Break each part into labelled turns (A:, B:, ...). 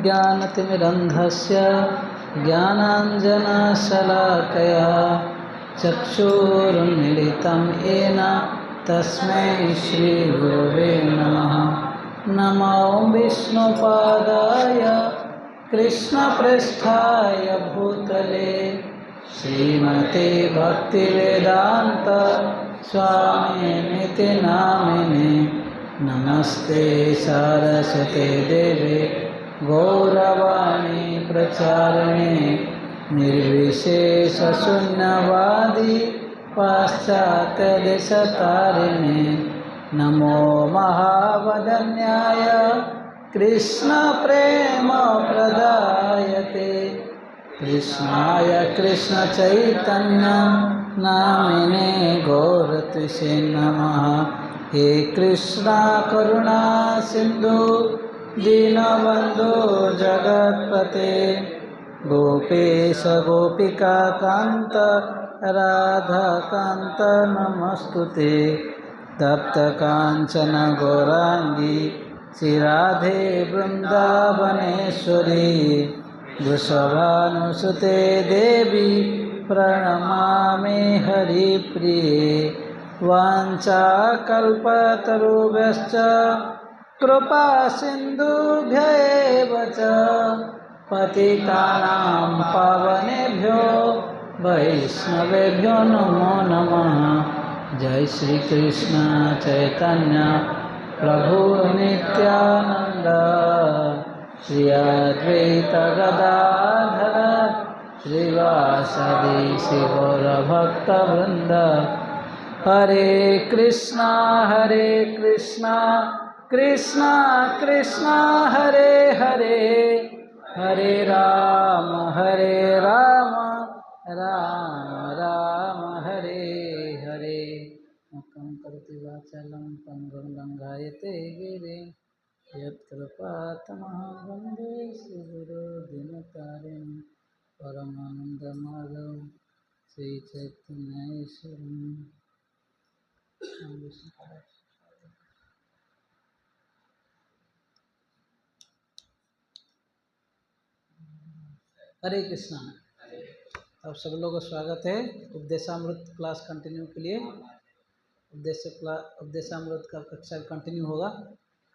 A: ज्ञानतिमिरन्धस्य ज्ञानाञ्जनशलाकया चक्षुरुन्मीलितं येन तस्मै श्रीगुरवे नमः। नमो विष्णुपादाय कृष्णप्रेष्ठाय भूतले श्रीमते भक्तिवेदांत स्वामिनिति नामिने। नमस्ते सारस्वते देवे गौरवाणी प्रचारिणे निर्विशेषशून्यवादी पाश्चात्यदेशतारिणे। नमो महावदन्याय कृष्णप्रेमप्रदायते कृष्णाय कृष्णचैतन्य नामिने गौरत्से नमः। हे कृष्णा करुणा सिंधु दीनबंधु जगत्पते गोपेश गोपिका कांत राधा कांत नमस्तुते। तप्त कांचन गौरांगी श्रीराधे वृंदावनेश्वरी वृषभानुसुते देवी प्रणमामि हरिप्रिये। वाञ्छाकल्पतरुभ्यश्च कृपा सिन्धुभ्येव च पतितानां पावनेभ्यो वैष्णवेभ्यो नमो नमः। जय श्री कृष्ण चैतन्य प्रभु नित्यानंद श्री अद्वैत गदाधर श्रीवासदि गौर भक्तवृंद। हरे कृष्णा कृष्णा कृष्णा हरे हरे हरे राम राम राम हरे हरे। मुखं करोति वाचालं पङ्गुं लङ्घयते गिरिं यत्कृपातमहं वन्दे श्रीगुरो दिनतारिणं परमानन्दमाधवं श्रीचैतन्येश्वरम्। हरे कृष्णा। आप सब लोगों का स्वागत है उपदेशामृत क्लास कंटिन्यू के लिए। उपदेशामृत का कक्षा कंटिन्यू होगा।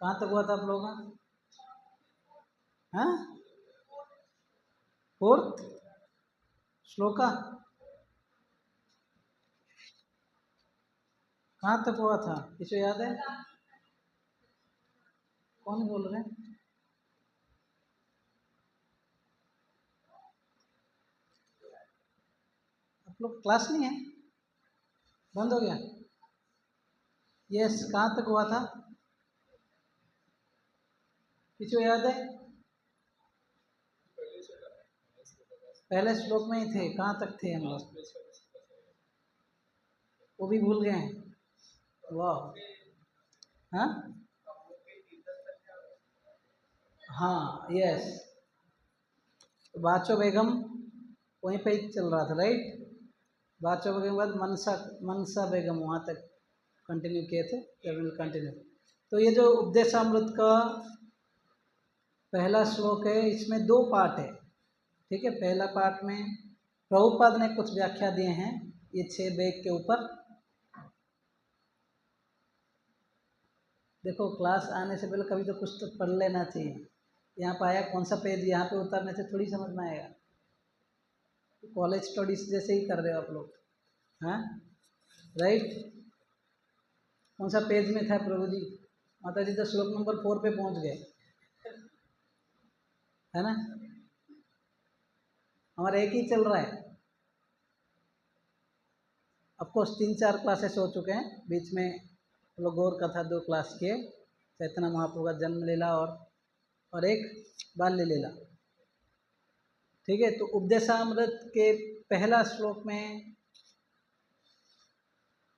A: कहाँ तक हुआ था आप लोगों का? हाँ, 4th श्लोका कहाँ तक हुआ था? किसी याद है? कौन बोल रहे हैं? आप लोग क्लास नहीं है? बंद हो गया? यस, कहाँ तक हुआ था? किसी याद है? पहले श्लोक में ही थे। कहाँ तक थे हम लोग? वो भी भूल गए हैं? वाह। हाँ हाँ, यस। तो बाचो बेगम वहीं पे ही चल रहा था, राइट? बाचो बेगम के बाद मनसा बेगम वहाँ तक कंटिन्यू किए थे। Will continue. तो ये जो उपदेशामृत का पहला श्लोक है, इसमें 2 पार्ट है। ठीक है, पहला पार्ट में प्रभुपाद ने कुछ व्याख्या दिए हैं ये 6 बेग के ऊपर। देखो, क्लास आने से पहले कभी तो कुछ तो पढ़ लेना चाहिए। यहाँ पर आया कौन सा पेज, यहाँ पे उतरने से थोड़ी समझ में आएगा। कॉलेज स्टडीज जैसे ही कर रहे हो आप लोग, हाँ राइट? कौन सा पेज में था प्रभु जी? माता जी तो श्लोक नंबर 4 पे पहुँच गए, है ना? हमारा एक ही चल रहा है। ऑफकोर्स 3-4 क्लासेस हो चुके हैं। बीच में लोग गौर कथा 2 क्लास किए, चैतन्य महाप्रभु का जन्म लीला और एक बाल्य लीला। ठीक है, तो उपदेशामृत के पहला श्लोक में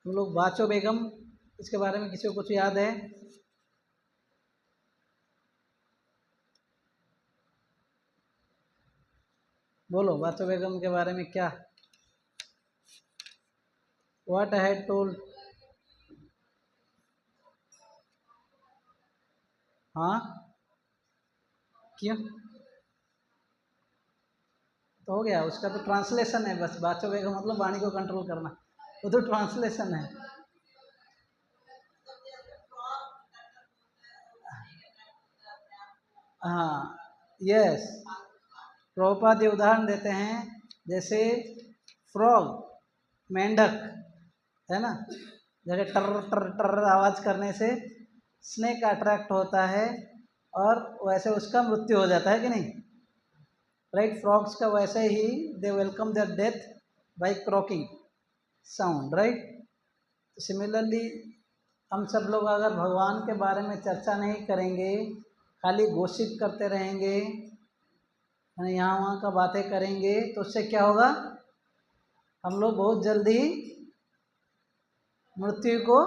A: हम लोग बाचो बेगम, इसके बारे में किसी को कुछ याद है? बोलो, बाचो बेगम के बारे में क्या? What I had told? हाँ, क्यों? तो हो गया, उसका तो ट्रांसलेशन है बस। वाचो वेगम मतलब वाणी को कंट्रोल करना, वो तो ट्रांसलेशन है। हाँ, यस। प्रभुपाद ये उदाहरण देते हैं, जैसे फ्रॉग, मेंढक है ना, जैसे टर टर टर आवाज़ करने से स्नेक अट्रैक्ट होता है और वैसे उसका मृत्यु हो जाता है कि नहीं, राइट। फ्रॉग्स का वैसे ही they welcome their death by croaking sound, right. Similarly हम सब लोग अगर भगवान के बारे में चर्चा नहीं करेंगे, खाली घोषित करते रहेंगे, यहाँ वहाँ का बातें करेंगे, तो उससे क्या होगा, हम लोग बहुत जल्दी मृत्यु को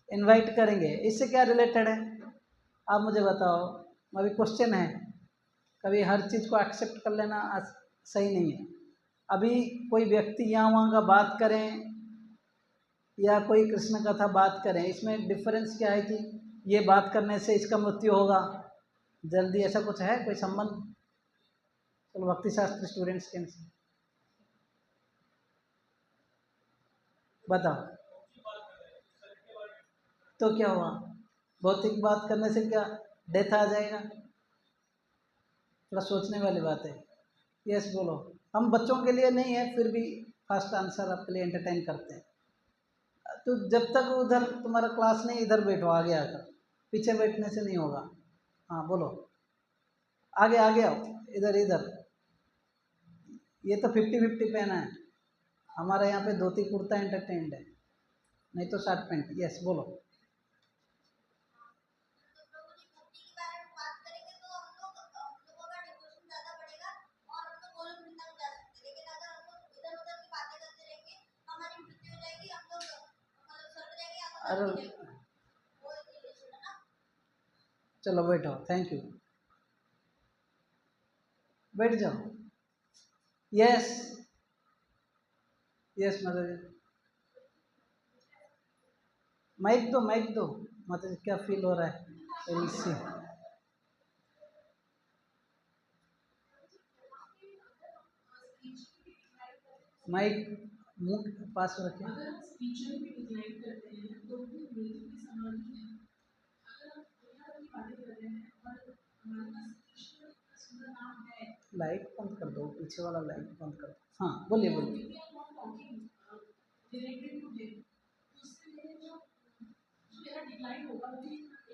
A: इनवाइट करेंगे। इससे क्या रिलेटेड है, आप मुझे बताओ। अभी क्वेश्चन है, कभी हर चीज़ को एक्सेप्ट कर लेना सही नहीं है। अभी कोई व्यक्ति यहाँ वहाँ का बात करें या कोई कृष्ण कथा बात करें, इसमें डिफरेंस क्या है कि ये बात करने से इसका मृत्यु होगा जल्दी, ऐसा कुछ है कोई संबंध? चलो भक्ति शास्त्र स्टूडेंट्स के बताओ, तो क्या हुआ? भौतिक बात करने से क्या डेथ आ जाएगा? थोड़ा सोचने वाली बात है। यस बोलो। हम बच्चों के लिए नहीं है, फिर भी फर्स्ट आंसर आपके लिए एंटरटेन करते हैं। तो जब तक उधर तुम्हारा क्लास नहीं, इधर बैठो, आगे आकर, पीछे बैठने से नहीं होगा। हाँ बोलो, आगे आगे आओ, इधर इधर। ये तो 50-50 पहना है, हमारे यहाँ पे धोती कुर्ता एंटरटेन्ड है, नहीं तो शर्ट पैंट। यस बोलो। अरे चलो बैठो, थैंक यू, बैठ जाओ। यस यस माता जी, माइक दो माता जी, क्या फील हो रहा है? एलसी माइक मुंह के पास रखें। लाइट बंद कर दो, पीछे वाला लाइट बंद कर दो। हाँ बोलिए बोलिए।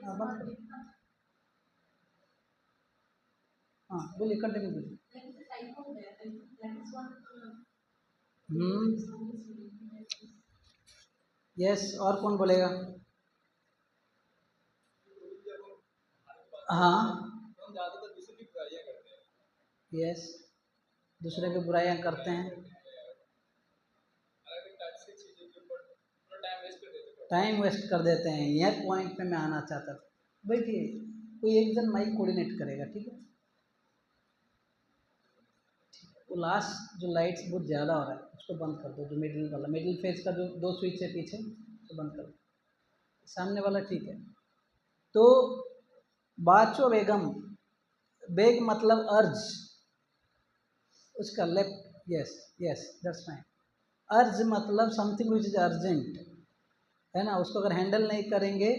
A: हाँ बंद कर, हाँ बोलिए, कंटिन्यू कीजिए। यस, और कौन बोलेगा? हाँ यस, दूसरे की बुराइयां करते हैं, टाइम वेस्ट कर देते हैं। यह पॉइंट पे मैं आना चाहता था। बैठिए, कोई एक जन माइक कोऑर्डिनेट करेगा, ठीक है? वो लास्ट जो लाइट्स बहुत ज़्यादा हो रहा है उसको बंद कर दो, जो मिडिल वाला, मिडिल फेज का जो 2 स्विच है पीछे, उसको बंद कर दो। सामने वाला ठीक है। तो बाचो बेगम, बेग मतलब अर्ज, उसका left, yes yes that's fine. अर्ज मतलब समथिंग विच इज अर्जेंट, है ना, उसको अगर हैंडल नहीं करेंगे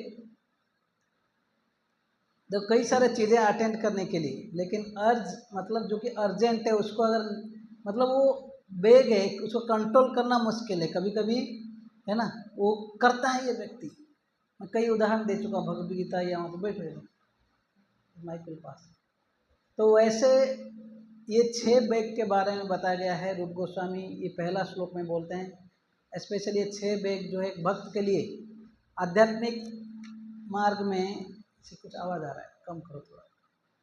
A: तो कई सारे चीज़ें अटेंड करने के लिए, लेकिन अर्ज मतलब जो कि अर्जेंट है, उसको अगर मतलब वो बेग है, उसको कंट्रोल करना मुश्किल है कभी कभी, है ना, वो करता है ये व्यक्ति। मैं कई उदाहरण दे चुका, भगवद गीता या वहाँ पर बैठे माइक के पास। तो वैसे ये 6 बेग के बारे में बताया गया है। रूप गोस्वामी ये पहला श्लोक में बोलते हैं, स्पेशली ये 6 बेग जो है एक भक्त के लिए आध्यात्मिक मार्ग में, से कुछ आवाज़ आ रहा है, कम करो थोड़ा।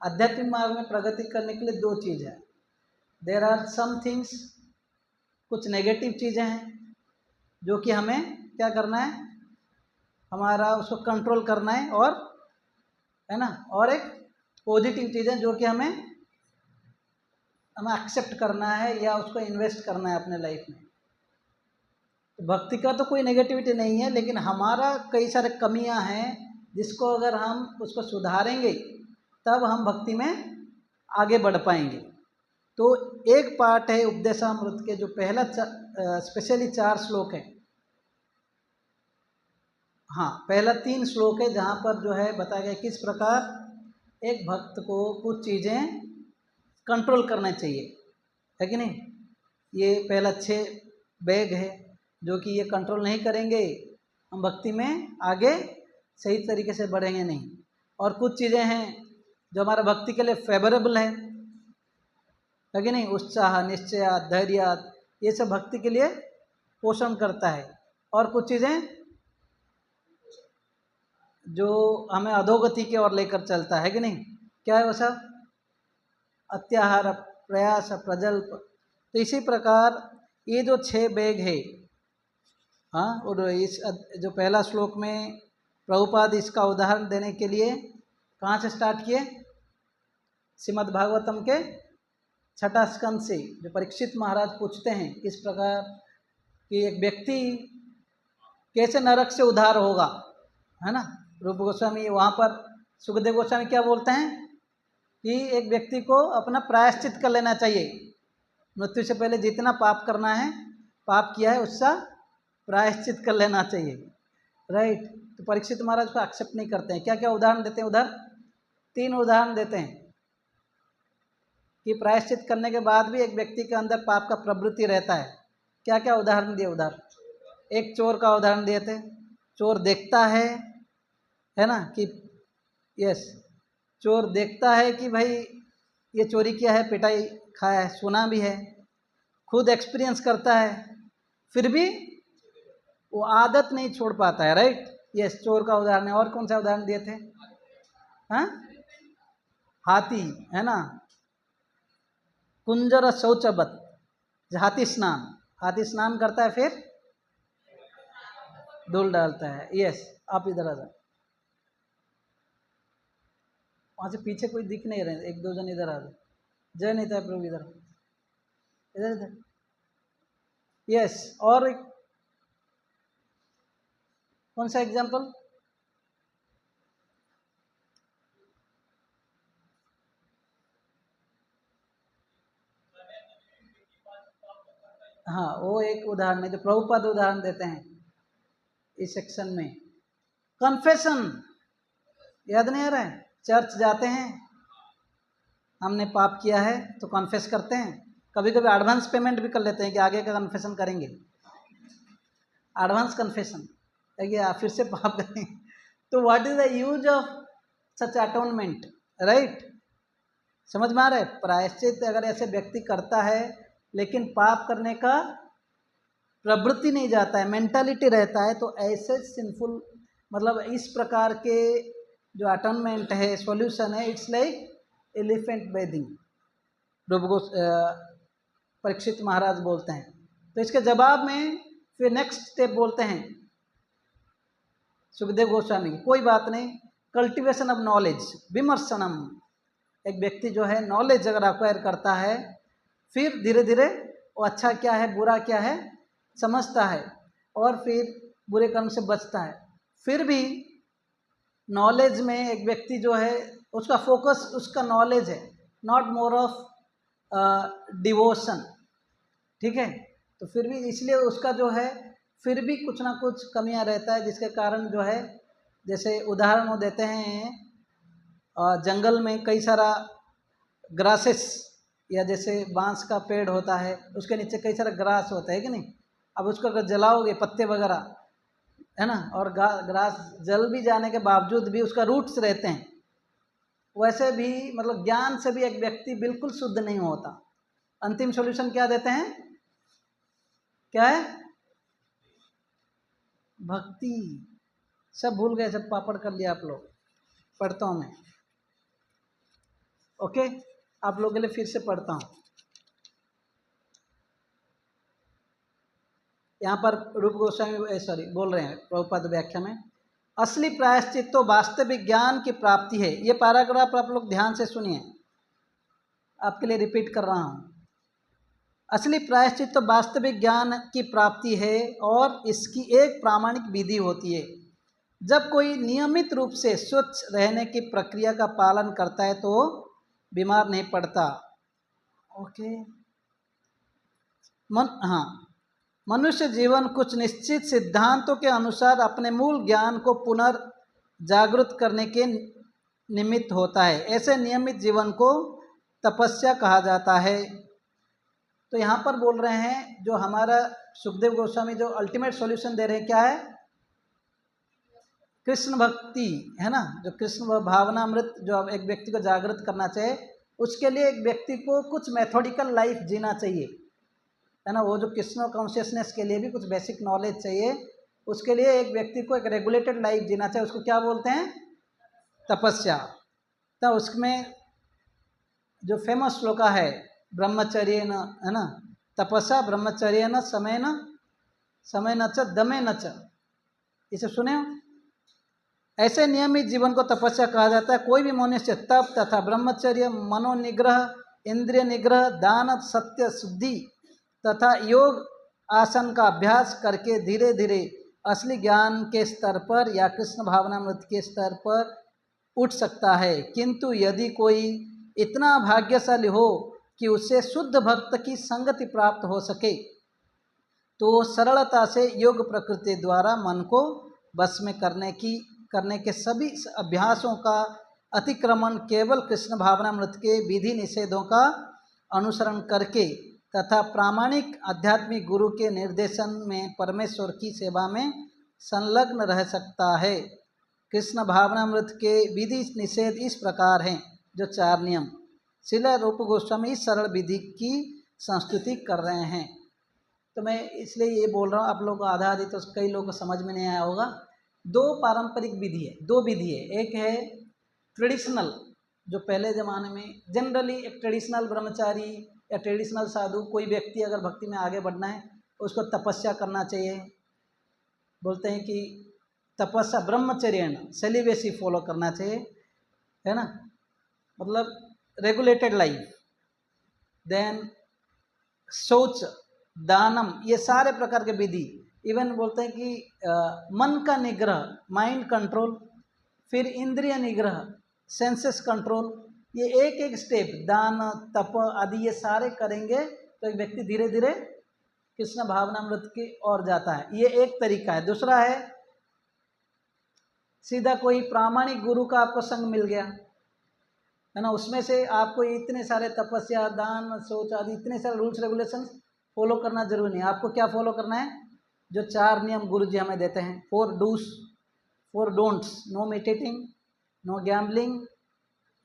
A: आध्यात्मिक मार्ग में प्रगति करने के लिए 2 चीज़ है। देर आर सम थिंग्स, कुछ नेगेटिव चीज़ें हैं जो कि हमें क्या करना है, हमारा उसको कंट्रोल करना है, और है ना, और एक पॉजिटिव चीज़ें जो कि हमें एक्सेप्ट करना है या उसको इन्वेस्ट करना है अपने लाइफ में। तो भक्ति का तो कोई नेगेटिविटी नहीं है, लेकिन हमारा कई सारे कमियां हैं जिसको अगर हम उसको सुधारेंगे तब हम भक्ति में आगे बढ़ पाएंगे। तो एक पार्ट है उपदेशामृत के जो पहला स्पेशली 4 श्लोक है, हाँ पहला 3 श्लोक है जहाँ पर जो है बताया गया किस प्रकार एक भक्त को कुछ चीज़ें कंट्रोल करना चाहिए, है कि नहीं। ये पहला 6 बैग है जो कि ये कंट्रोल नहीं करेंगे हम भक्ति में आगे सही तरीके से बढ़ेंगे नहीं। और कुछ चीज़ें हैं जो हमारा भक्ति के लिए फेवरेबल है कि नहीं, उत्साह, निश्चय, धैर्य, ये सब भक्ति के लिए पोषण करता है। और कुछ चीज़ें जो हमें अधोगति की ओर लेकर चलता है कि नहीं, क्या है वो सब, अत्याहार, प्रयास, प्रजल्प। तो इसी प्रकार ये जो 6 बैग है, हाँ, और इस जो पहला श्लोक में प्रभुपाद इसका उदाहरण देने के लिए कहाँ से स्टार्ट किए, श्रीमद् भागवतम के 6ठा स्कंद से, जो परीक्षित महाराज पूछते हैं किस प्रकार कि एक व्यक्ति कैसे नरक से उद्धार होगा, है ना। रूप गोस्वामी वहाँ पर सुखदेव गोस्वामी क्या बोलते हैं कि एक व्यक्ति को अपना प्रायश्चित कर लेना चाहिए, मृत्यु से पहले जितना पाप करना है, पाप किया है उसका प्रायश्चित कर लेना चाहिए, राइट। तो परीक्षित महाराज को एक्सेप्ट नहीं करते हैं। क्या क्या उदाहरण देते हैं उधर, 3 उदाहरण देते हैं कि प्रायश्चित करने के बाद भी एक व्यक्ति के अंदर पाप का प्रवृत्ति रहता है। क्या क्या उदाहरण दिए उधर, एक चोर का उदाहरण दिए थे, चोर देखता है ना कि यस, चोर देखता है कि भाई ये चोरी किया है, पिटाई खाया है, सुना भी है, खुद एक्सपीरियंस करता है, फिर भी वो आदत नहीं छोड़ पाता है, राइट। यस, चोर का उदाहरण है। और कौन सा उदाहरण दिए थे, हाँ, हाथी, है ना, कुंजर शौचबत, हाथी स्नान करता है फिर धूल डालता है। यस, आप इधर आ जाओ, वहाँ से पीछे कोई दिख नहीं रहे, 1-2 जन इधर आ जाओ। जय नेता प्रभु, इधर इधर इधर। यस, और कौन सा एग्जाम्पल, हाँ वो एक उदाहरण है जो प्रभुपाद उदाहरण देते हैं इस सेक्शन में। कन्फेशन याद नहीं आ रहा है, चर्च जाते हैं, हमने पाप किया है तो कन्फेस करते हैं, कभी कभी एडवांस पेमेंट भी कर लेते हैं कि आगे का कन्फेशन करेंगे, एडवांस कन्फेशन है कि फिर से पाप करेंगे। तो what is the use of such atonement, right. समझ में आ रहा है, प्रायश्चित अगर ऐसे व्यक्ति करता है लेकिन पाप करने का प्रवृत्ति नहीं जाता है, मेंटालिटी रहता है, तो ऐसे सिंफुल, मतलब इस प्रकार के जो अटोनमेंट है, सॉल्यूशन है, it's like elephant bathing, Parikshit Maharaj बोलते हैं। तो इसके जवाब में फिर नेक्स्ट स्टेप बोलते हैं सुखदेव गोस्वामी की, कोई बात नहीं, कल्टीवेशन ऑफ नॉलेज, विमर्शनम, एक व्यक्ति जो है नॉलेज अगर अक्वायर करता है, फिर धीरे धीरे वो अच्छा क्या है बुरा क्या है समझता है, और फिर बुरे कर्म से बचता है। फिर भी नॉलेज में एक व्यक्ति जो है उसका फोकस उसका नॉलेज है, नॉट मोर ऑफ डिवोशन, ठीक है। तो फिर भी इसलिए उसका जो है फिर भी कुछ ना कुछ कमियां रहता है, जिसके कारण जो है, जैसे उदाहरण वो देते हैं, जंगल में कई सारा ग्रासेस, या जैसे बांस का पेड़ होता है उसके नीचे कई सारा ग्रास होता है कि नहीं, अब उसको अगर जलाओगे पत्ते वगैरह, है ना, और ग्रास जल भी जाने के बावजूद भी उसका रूट्स रहते हैं, वैसे भी मतलब ज्ञान से भी एक व्यक्ति बिल्कुल शुद्ध नहीं होता। अंतिम सॉल्यूशन क्या देते हैं, क्या है, भक्ति। सब भूल गए, सब पापड़ कर लिया आप लोग, पढ़ता हूँ मैं, ओके, आप लोगों के लिए फिर से पढ़ता हूँ। यहाँ पर रूप गोस्वामी बोल रहे हैं प्रभुपाद व्याख्या में, असली प्रायश्चित तो वास्तविक ज्ञान की प्राप्ति है। ये पैराग्राफ आप लोग ध्यान से सुनिए, आपके लिए रिपीट कर रहा हूँ। असली प्रायश्चित तो वास्तविक ज्ञान की प्राप्ति है, और इसकी एक प्रामाणिक विधि होती है। जब कोई नियमित रूप से स्वच्छ रहने की प्रक्रिया का पालन करता है तो बीमार नहीं पड़ता, ओके। हाँ, मनुष्य जीवन कुछ निश्चित सिद्धांतों के अनुसार अपने मूल ज्ञान को पुनर्जागृत करने के निमित्त होता है। ऐसे नियमित जीवन को तपस्या कहा जाता है। तो यहाँ पर बोल रहे हैं जो हमारा सुखदेव गोस्वामी जो अल्टीमेट सॉल्यूशन दे रहे हैं क्या है? कृष्ण भक्ति है ना, जो कृष्ण भावनामृत जो एक व्यक्ति को जागृत करना चाहिए, उसके लिए एक व्यक्ति को कुछ मेथोडिकल लाइफ जीना चाहिए, है ना। वो जो कृष्ण कॉन्शियसनेस के लिए भी कुछ बेसिक नॉलेज चाहिए, उसके लिए एक व्यक्ति को एक रेगुलेटेड लाइफ जीना चाहिए। उसको क्या बोलते हैं? तपस्या। तो उसमें जो फेमस श्लोका है ब्रह्मचर्य न, है ना, तपस्या ब्रह्मचर्य न समय न च दमे न च, इसे सुने हो? ऐसे नियमित जीवन को तपस्या कहा जाता है। कोई भी मनुष्य तप तथा ब्रह्मचर्य, मनोनिग्रह, इंद्रिय निग्रह, दान, सत्य, शुद्धि तथा योग आसन का अभ्यास करके धीरे धीरे असली ज्ञान के स्तर पर या कृष्ण भावनामृत के स्तर पर उठ सकता है। किंतु यदि कोई इतना भाग्यशाली हो कि उसे शुद्ध भक्त की संगति प्राप्त हो सके, तो सरलता से योग प्रकृति द्वारा मन को बस में करने के सभी अभ्यासों का अतिक्रमण केवल कृष्ण भावनामृत के विधि निषेधों का अनुसरण करके तथा प्रामाणिक आध्यात्मिक गुरु के निर्देशन में परमेश्वर की सेवा में संलग्न रह सकता है। कृष्ण भावनामृत के विधि निषेध इस प्रकार हैं, जो 4 नियम श्रील रूप गोस्वामी इस सरल विधि की संस्तुति कर रहे हैं। तो मैं इसलिए ये बोल रहा हूँ, आप लोग को आधा आधी तो कई लोगों को समझ में नहीं आया होगा। 2 पारंपरिक विधि है, 2 विधि है। एक है ट्रेडिशनल, जो पहले ज़माने में जनरली एक ट्रेडिशनल ब्रह्मचारी या ट्रेडिशनल साधु, कोई व्यक्ति अगर भक्ति में आगे बढ़ना है उसको तपस्या करना चाहिए। बोलते हैं कि तपस्या ब्रह्मचर्य सेलिबेसी फॉलो करना चाहिए, है ना, मतलब रेगुलेटेड लाइफ। देन शौच, दानम, ये सारे प्रकार के विधि। इवन बोलते हैं कि मन का निग्रह, माइंड कंट्रोल, फिर इंद्रिय निग्रह, सेंसेस कंट्रोल, ये एक एक स्टेप, दान तप आदि ये सारे करेंगे तो एक व्यक्ति धीरे धीरे कृष्ण भावनामृत की ओर जाता है। ये एक तरीका है। दूसरा है सीधा कोई प्रामाणिक गुरु का आपको संग मिल गया, है ना, उसमें से आपको इतने सारे तपस्या, दान, शौच आदि इतने सारे रूल्स रेगुलेशन फॉलो करना जरूरी नहीं है। आपको क्या फॉलो करना है? जो 4 नियम गुरु जी हमें देते हैं, 4 dos 4 don'ts, no meditating, no gambling,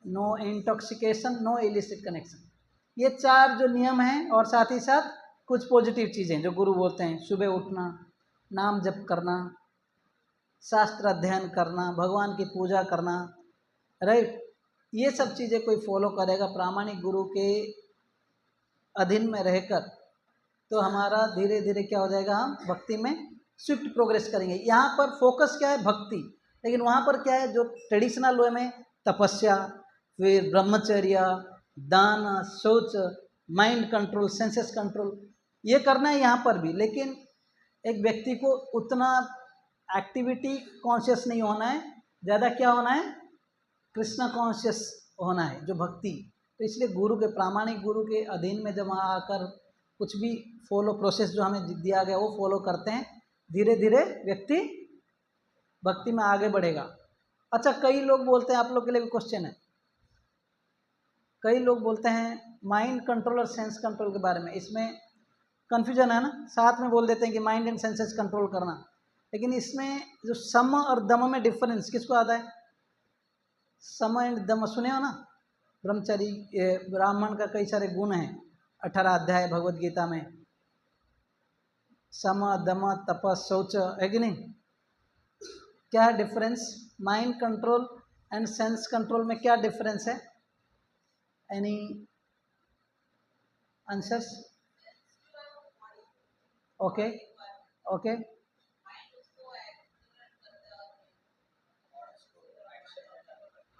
A: no intoxication, no illicit connection. ये 4 जो नियम हैं, और साथ ही साथ कुछ पॉजिटिव चीज़ें जो गुरु बोलते हैं, सुबह उठना, नाम जप करना, शास्त्र अध्ययन करना, भगवान की पूजा करना, राइट। ये सब चीज़ें कोई फॉलो करेगा प्रामाणिक गुरु के अधीन में रहकर, तो हमारा धीरे धीरे क्या हो जाएगा, हम भक्ति में स्विफ्ट प्रोग्रेस करेंगे। यहाँ पर फोकस क्या है? भक्ति। लेकिन वहाँ पर क्या है, जो ट्रेडिशनल वे में तपस्या, फिर ब्रह्मचर्य, दान, शौच, माइंड कंट्रोल, सेंसेस कंट्रोल, ये करना है यहाँ पर भी। लेकिन एक व्यक्ति को उतना एक्टिविटी कॉन्शियस नहीं होना है, ज़्यादा क्या होना है, कृष्ण कॉन्शियस होना है, जो भक्ति। तो इसलिए गुरु के, प्रामाणिक गुरु के अधीन में जब वहाँ आकर कुछ भी फॉलो प्रोसेस जो हमें दिया गया वो फॉलो करते हैं, धीरे धीरे व्यक्ति भक्ति में आगे बढ़ेगा। अच्छा, कई लोग बोलते हैं, आप लोग के लिए भी क्वेश्चन है, कई लोग बोलते हैं माइंड कंट्रोल और सेंस कंट्रोल के बारे में, इसमें कन्फ्यूजन है ना, साथ में बोल देते हैं कि माइंड एंड सेंसेस कंट्रोल करना। लेकिन इसमें जो सम और दम में डिफरेंस किसको आता है? सम एंड दम सुने हो ना, ब्रह्मचारी ब्राह्मण का कई सारे गुण हैं, 18 अध्याय भगवद गीता में, सम दम तप शौच, है कि नहीं? क्या है difference? Mind control and sense control में क्या डिफरेंस है? Any answers? ओके ओके,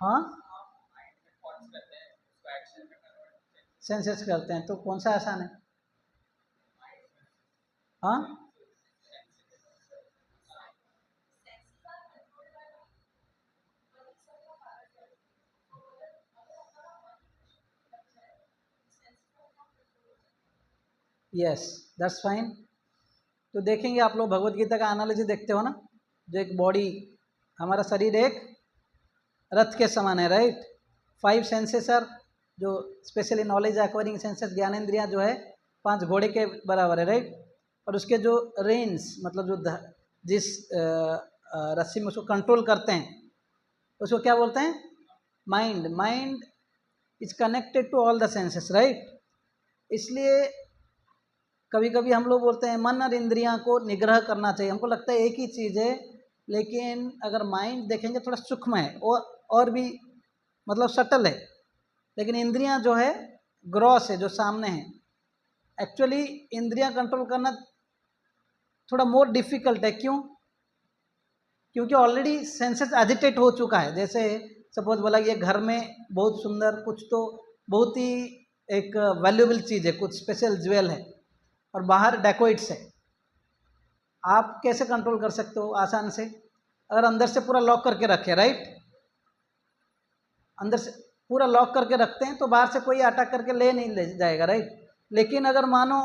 A: हाँ, सेंसेस करते हैं, तो कौन सा आसान है? हाँ, यस, दैट्स फाइन। तो देखेंगे आप लोग भगवत गीता का एनालिसिस देखते हो ना, जो एक बॉडी, हमारा शरीर एक रथ के समान है, राइट। 5 सेंसेस आर, जो स्पेशली नॉलेज एक्वायरिंग सेंसेस, ज्ञानेंद्रियां जो है 5 घोड़े के बराबर है, राइट। और उसके जो रेंस, मतलब जो जिस रस्सी में उसको कंट्रोल करते हैं उसको क्या बोलते हैं? Mind. Mind is connected to all the senses, right. इसलिए कभी कभी हम लोग बोलते हैं मन और इंद्रियां को निग्रह करना चाहिए, हमको लगता है एक ही चीज़ है, लेकिन अगर माइंड देखेंगे थोड़ा सूक्ष्म है और भी मतलब सटल है, लेकिन इंद्रियां जो है ग्रॉस है, जो सामने है। एक्चुअली इंद्रियां कंट्रोल करना थोड़ा मोर डिफिकल्ट है। क्यों? क्योंकि ऑलरेडी सेंसेस एजिटेट हो चुका है। जैसे सपोज बोला ये घर में बहुत सुंदर कुछ तो बहुत ही एक वैल्यूएबल चीज़ है, कुछ स्पेशल ज्वेल है, और बाहर डेकोइट्स है। आप कैसे कंट्रोल कर सकते हो? आसान से, अगर अंदर से पूरा लॉक करके रखे, राइट। अंदर से पूरा लॉक करके रखते हैं तो बाहर से कोई अटैक करके ले नहीं ले जाएगा, राइट। लेकिन अगर मानो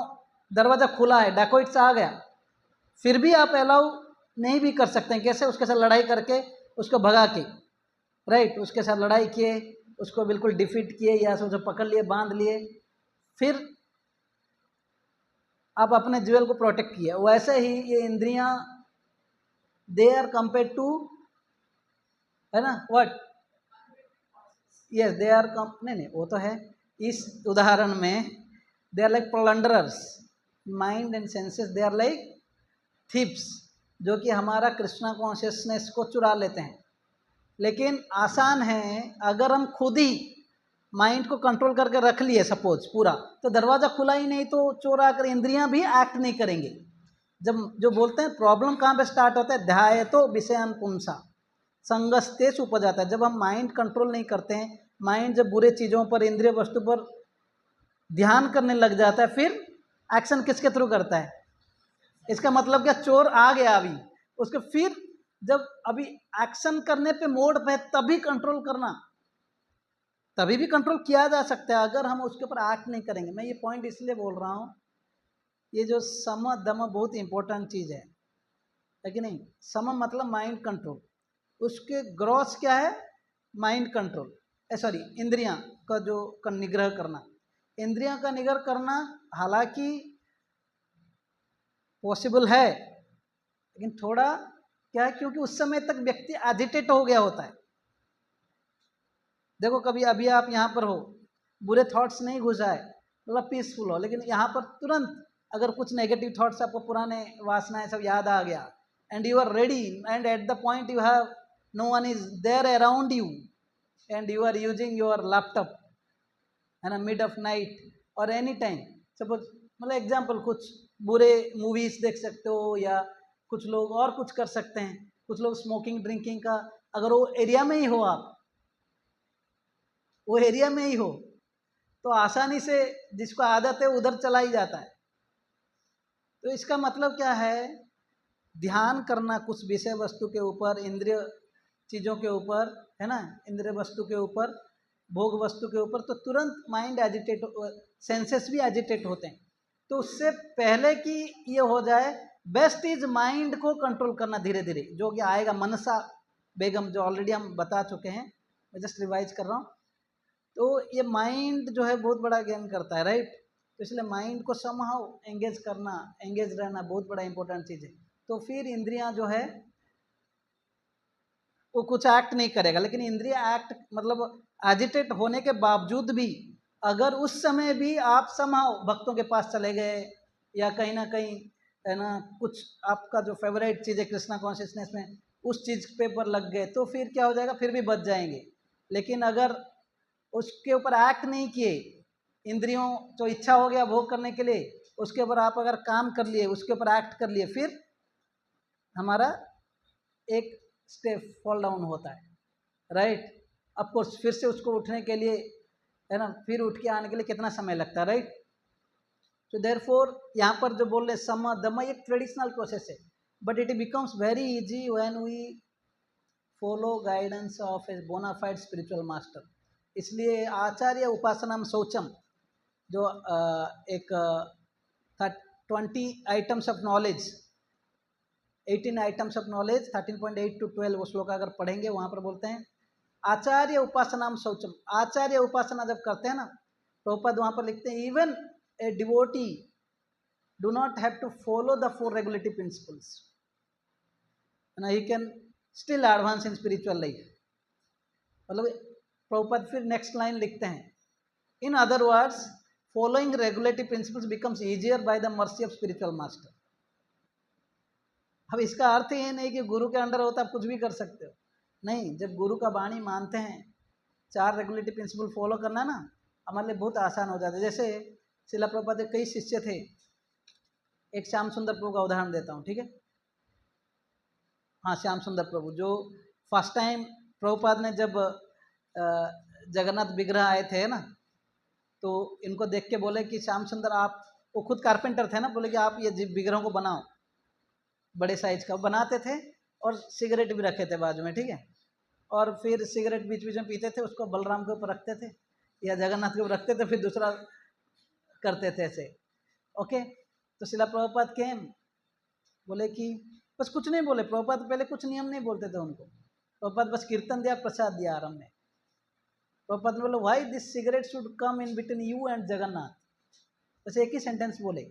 A: दरवाज़ा खुला है, डेकोइट्स आ गया, फिर भी आप अलाउ नहीं भी कर सकते हैं। कैसे? उसके साथ लड़ाई करके उसको भगा के, राइट। उसके साथ लड़ाई किए, उसको बिल्कुल डिफीट किए, या उसे पकड़ लिए, बांध लिए, फिर आप अपने ज्वेल को प्रोटेक्ट किए। वैसे ही ये इंद्रियां, दे आर कंपेयर टू, है ना, व्हाट, यस दे आर नहीं नहीं वो तो है। इस उदाहरण में they are like plunderers, mind and senses they are like thieves, जो कि हमारा कृष्णा कॉन्शियसनेस को चुरा लेते हैं। लेकिन आसान है, अगर हम खुद ही माइंड को कंट्रोल करके रख लिए सपोज पूरा, तो दरवाज़ा खुला ही नहीं तो चोर आकर इंद्रियां भी एक्ट नहीं करेंगे। जब जो बोलते हैं प्रॉब्लम कहाँ पे स्टार्ट होता है, ध्याय तो विषयान पुंसा संगस्तेश उपजाता है। जब हम माइंड कंट्रोल नहीं करते हैं, माइंड जब बुरे चीज़ों पर, इंद्रिय वस्तु पर ध्यान करने लग जाता है, फिर एक्शन किसके थ्रू करता है? इसका मतलब क्या, चोर आ गया अभी, उसके फिर जब अभी एक्शन करने पे मोड पे तभी कंट्रोल करना, तभी भी कंट्रोल किया जा सकता है अगर हम उसके ऊपर एक्ट नहीं करेंगे। मैं ये पॉइंट इसलिए बोल रहा हूँ, ये जो सम दम बहुत इंपॉर्टेंट चीज़ है कि नहीं। सम मतलब माइंड कंट्रोल, उसके ग्रॉस क्या है? माइंड कंट्रोल, सॉरी इंद्रियां का जो निग्रह करना। इंद्रियां का निग्रह करना हालांकि पॉसिबल है, लेकिन थोड़ा क्या है, क्योंकि उस समय तक व्यक्ति एजिटेट हो गया होता है। देखो कभी अभी आप यहाँ पर हो, बुरे थॉट्स नहीं घुस आए, मतलब पीसफुल हो, लेकिन यहाँ पर तुरंत अगर कुछ नेगेटिव थॉट्स, आपको पुराने वासनाएं सब याद आ गया, and you are ready, and at the point you have no one is there around you, and you are using your laptop, है ना, मिड ऑफ नाइट और एनी टाइम। सपोज मतलब एग्जाम्पल, कुछ बुरे मूवीज देख सकते हो, या कुछ लोग और कुछ कर सकते हैं, कुछ लोग स्मोकिंग ड्रिंकिंग का, अगर वो एरिया में ही हो, आप वो एरिया में ही हो, तो आसानी से जिसको आदत है उधर चला ही जाता है। तो इसका मतलब क्या है, ध्यान करना कुछ विषय वस्तु के ऊपर, इंद्रिय चीज़ों के ऊपर, है ना, इंद्रिय वस्तु के ऊपर, भोग वस्तु के ऊपर, तो तुरंत माइंड एजिटेट, सेंसेस भी एजिटेट होते हैं। तो उससे पहले कि ये हो जाए, बेस्ट इज माइंड को कंट्रोल करना धीरे धीरे, जो कि आएगा मनसा बेगम, जो ऑलरेडी हम बता चुके हैं, मैं जस्ट रिवाइज कर रहा हूँ। तो ये माइंड जो है बहुत बड़ा गेम करता है, राइट। तो इसलिए माइंड को समहाउ एंगेज करना, एंगेज रहना बहुत बड़ा इंपॉर्टेंट चीज़ है। तो फिर इंद्रियां जो है वो कुछ एक्ट नहीं करेगा, लेकिन इंद्रिया एक्ट मतलब एजिटेट होने के बावजूद भी, अगर उस समय भी आप समहाउ भक्तों के पास चले गए, या कहीं ना कहीं, है ना, कुछ आपका जो फेवरेट चीज़ है कृष्णा कॉन्शियसनेस में, उस चीज़ पे पर लग गए, तो फिर क्या हो जाएगा, फिर भी बच जाएंगे। लेकिन अगर उसके ऊपर एक्ट नहीं किए, इंद्रियों जो इच्छा हो गया भोग करने के लिए, उसके ऊपर आप अगर काम कर लिए, उसके ऊपर एक्ट कर लिए, फिर हमारा एक स्टेप फॉल डाउन होता है, राइट। ऑफकोर्स फिर से उसको उठने के लिए, है ना, फिर उठ के आने के लिए कितना समय लगता है, राइट। तो देयरफॉर यहाँ पर जो बोल रहे सम दम एक ट्रेडिशनल प्रोसेस है, but it becomes very easy when we follow guidance of a bonafide spiritual master. इसलिए आचार्य उपासना शौचम, जो एक 20 items of knowledge, 18 items of knowledge 13.8 to 12 वो श्लोक अगर पढ़ेंगे वहाँ पर बोलते हैं आचार्य उपासनाम शौचम। आचार्य उपासना जब करते हैं ना, प्रभुपाद वहाँ पर लिखते हैं even a devotee do not have to follow the 4 regulative principles, he can still advance in spiritual life. मतलब प्रभुपाद फिर नेक्स्ट लाइन लिखते हैं, in other words following regulative principles becomes easier by the mercy of spiritual master. अब इसका अर्थ ये नहीं कि गुरु के अंडर होता आप कुछ भी कर सकते हो, नहीं। जब गुरु का वाणी मानते हैं, 4 रेगुलेटिव प्रिंसिपल फॉलो करना ना हमारे लिए बहुत आसान हो जाता है। जैसे शिला प्रभुपाद के कई शिष्य थे, एक श्याम सुंदर प्रभु का उदाहरण देता हूँ, ठीक है। हाँ, श्याम सुंदर प्रभु जो फर्स्ट टाइम प्रभुपाद ने जब जगन्नाथ विग्रह आए थे ना, तो इनको देख के बोले कि श्याम सुंदर आप, वो खुद कारपेंटर थे ना, बोले कि आप ये विग्रहों को बनाओ, बड़े साइज का बनाते थे और सिगरेट भी रखे थे बाजू में, ठीक है। और फिर सिगरेट बीच बीच में पीते थे, उसको बलराम के ऊपर रखते थे या जगन्नाथ के ऊपर रखते थे, फिर दूसरा करते थे ऐसे, ओके। तो शिला प्रभुपाद के बोले कि बस कुछ नहीं बोले, प्रभुपाद पहले कुछ नियम नहीं बोलते थे उनको, प्रभुपाद बस कीर्तन दिया, प्रसाद दिया आराम में। प्रभुपाद ने बोले why this cigarette should come in between you and Jagannath, बस एक ही सेंटेंस बोले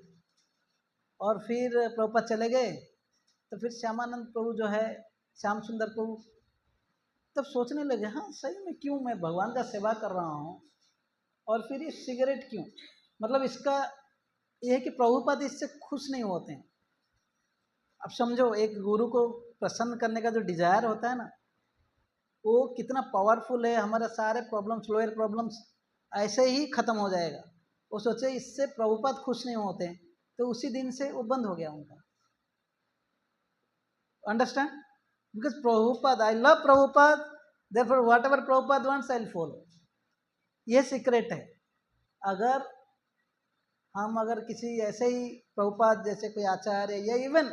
A: और फिर प्रभुपाद चले गए। तो फिर श्यामानंद प्रभु जो है, श्याम सुंदर प्रभु तब सोचने लगे, हाँ सही में क्यों मैं भगवान का सेवा कर रहा हूँ और फिर ये सिगरेट क्यों। मतलब इसका ये है कि प्रभुपाद इससे खुश नहीं होते हैं। अब समझो एक गुरु को प्रसन्न करने का जो डिजायर होता है ना, वो कितना पावरफुल है। हमारे सारे प्रॉब्लम्स, लोअर प्रॉब्लम्स ऐसे ही खत्म हो जाएगा। वो सोचे इससे प्रभुपाद खुश नहीं होते हैं, तो उसी दिन से वो बंद हो गया उनका। Understand? Because Prabhupada, I love Prabhupada, therefore whatever Prabhupada wants I will follow. ये सीक्रेट है। अगर हम किसी ऐसे ही प्रभुपाद जैसे कोई आचार्य या इवन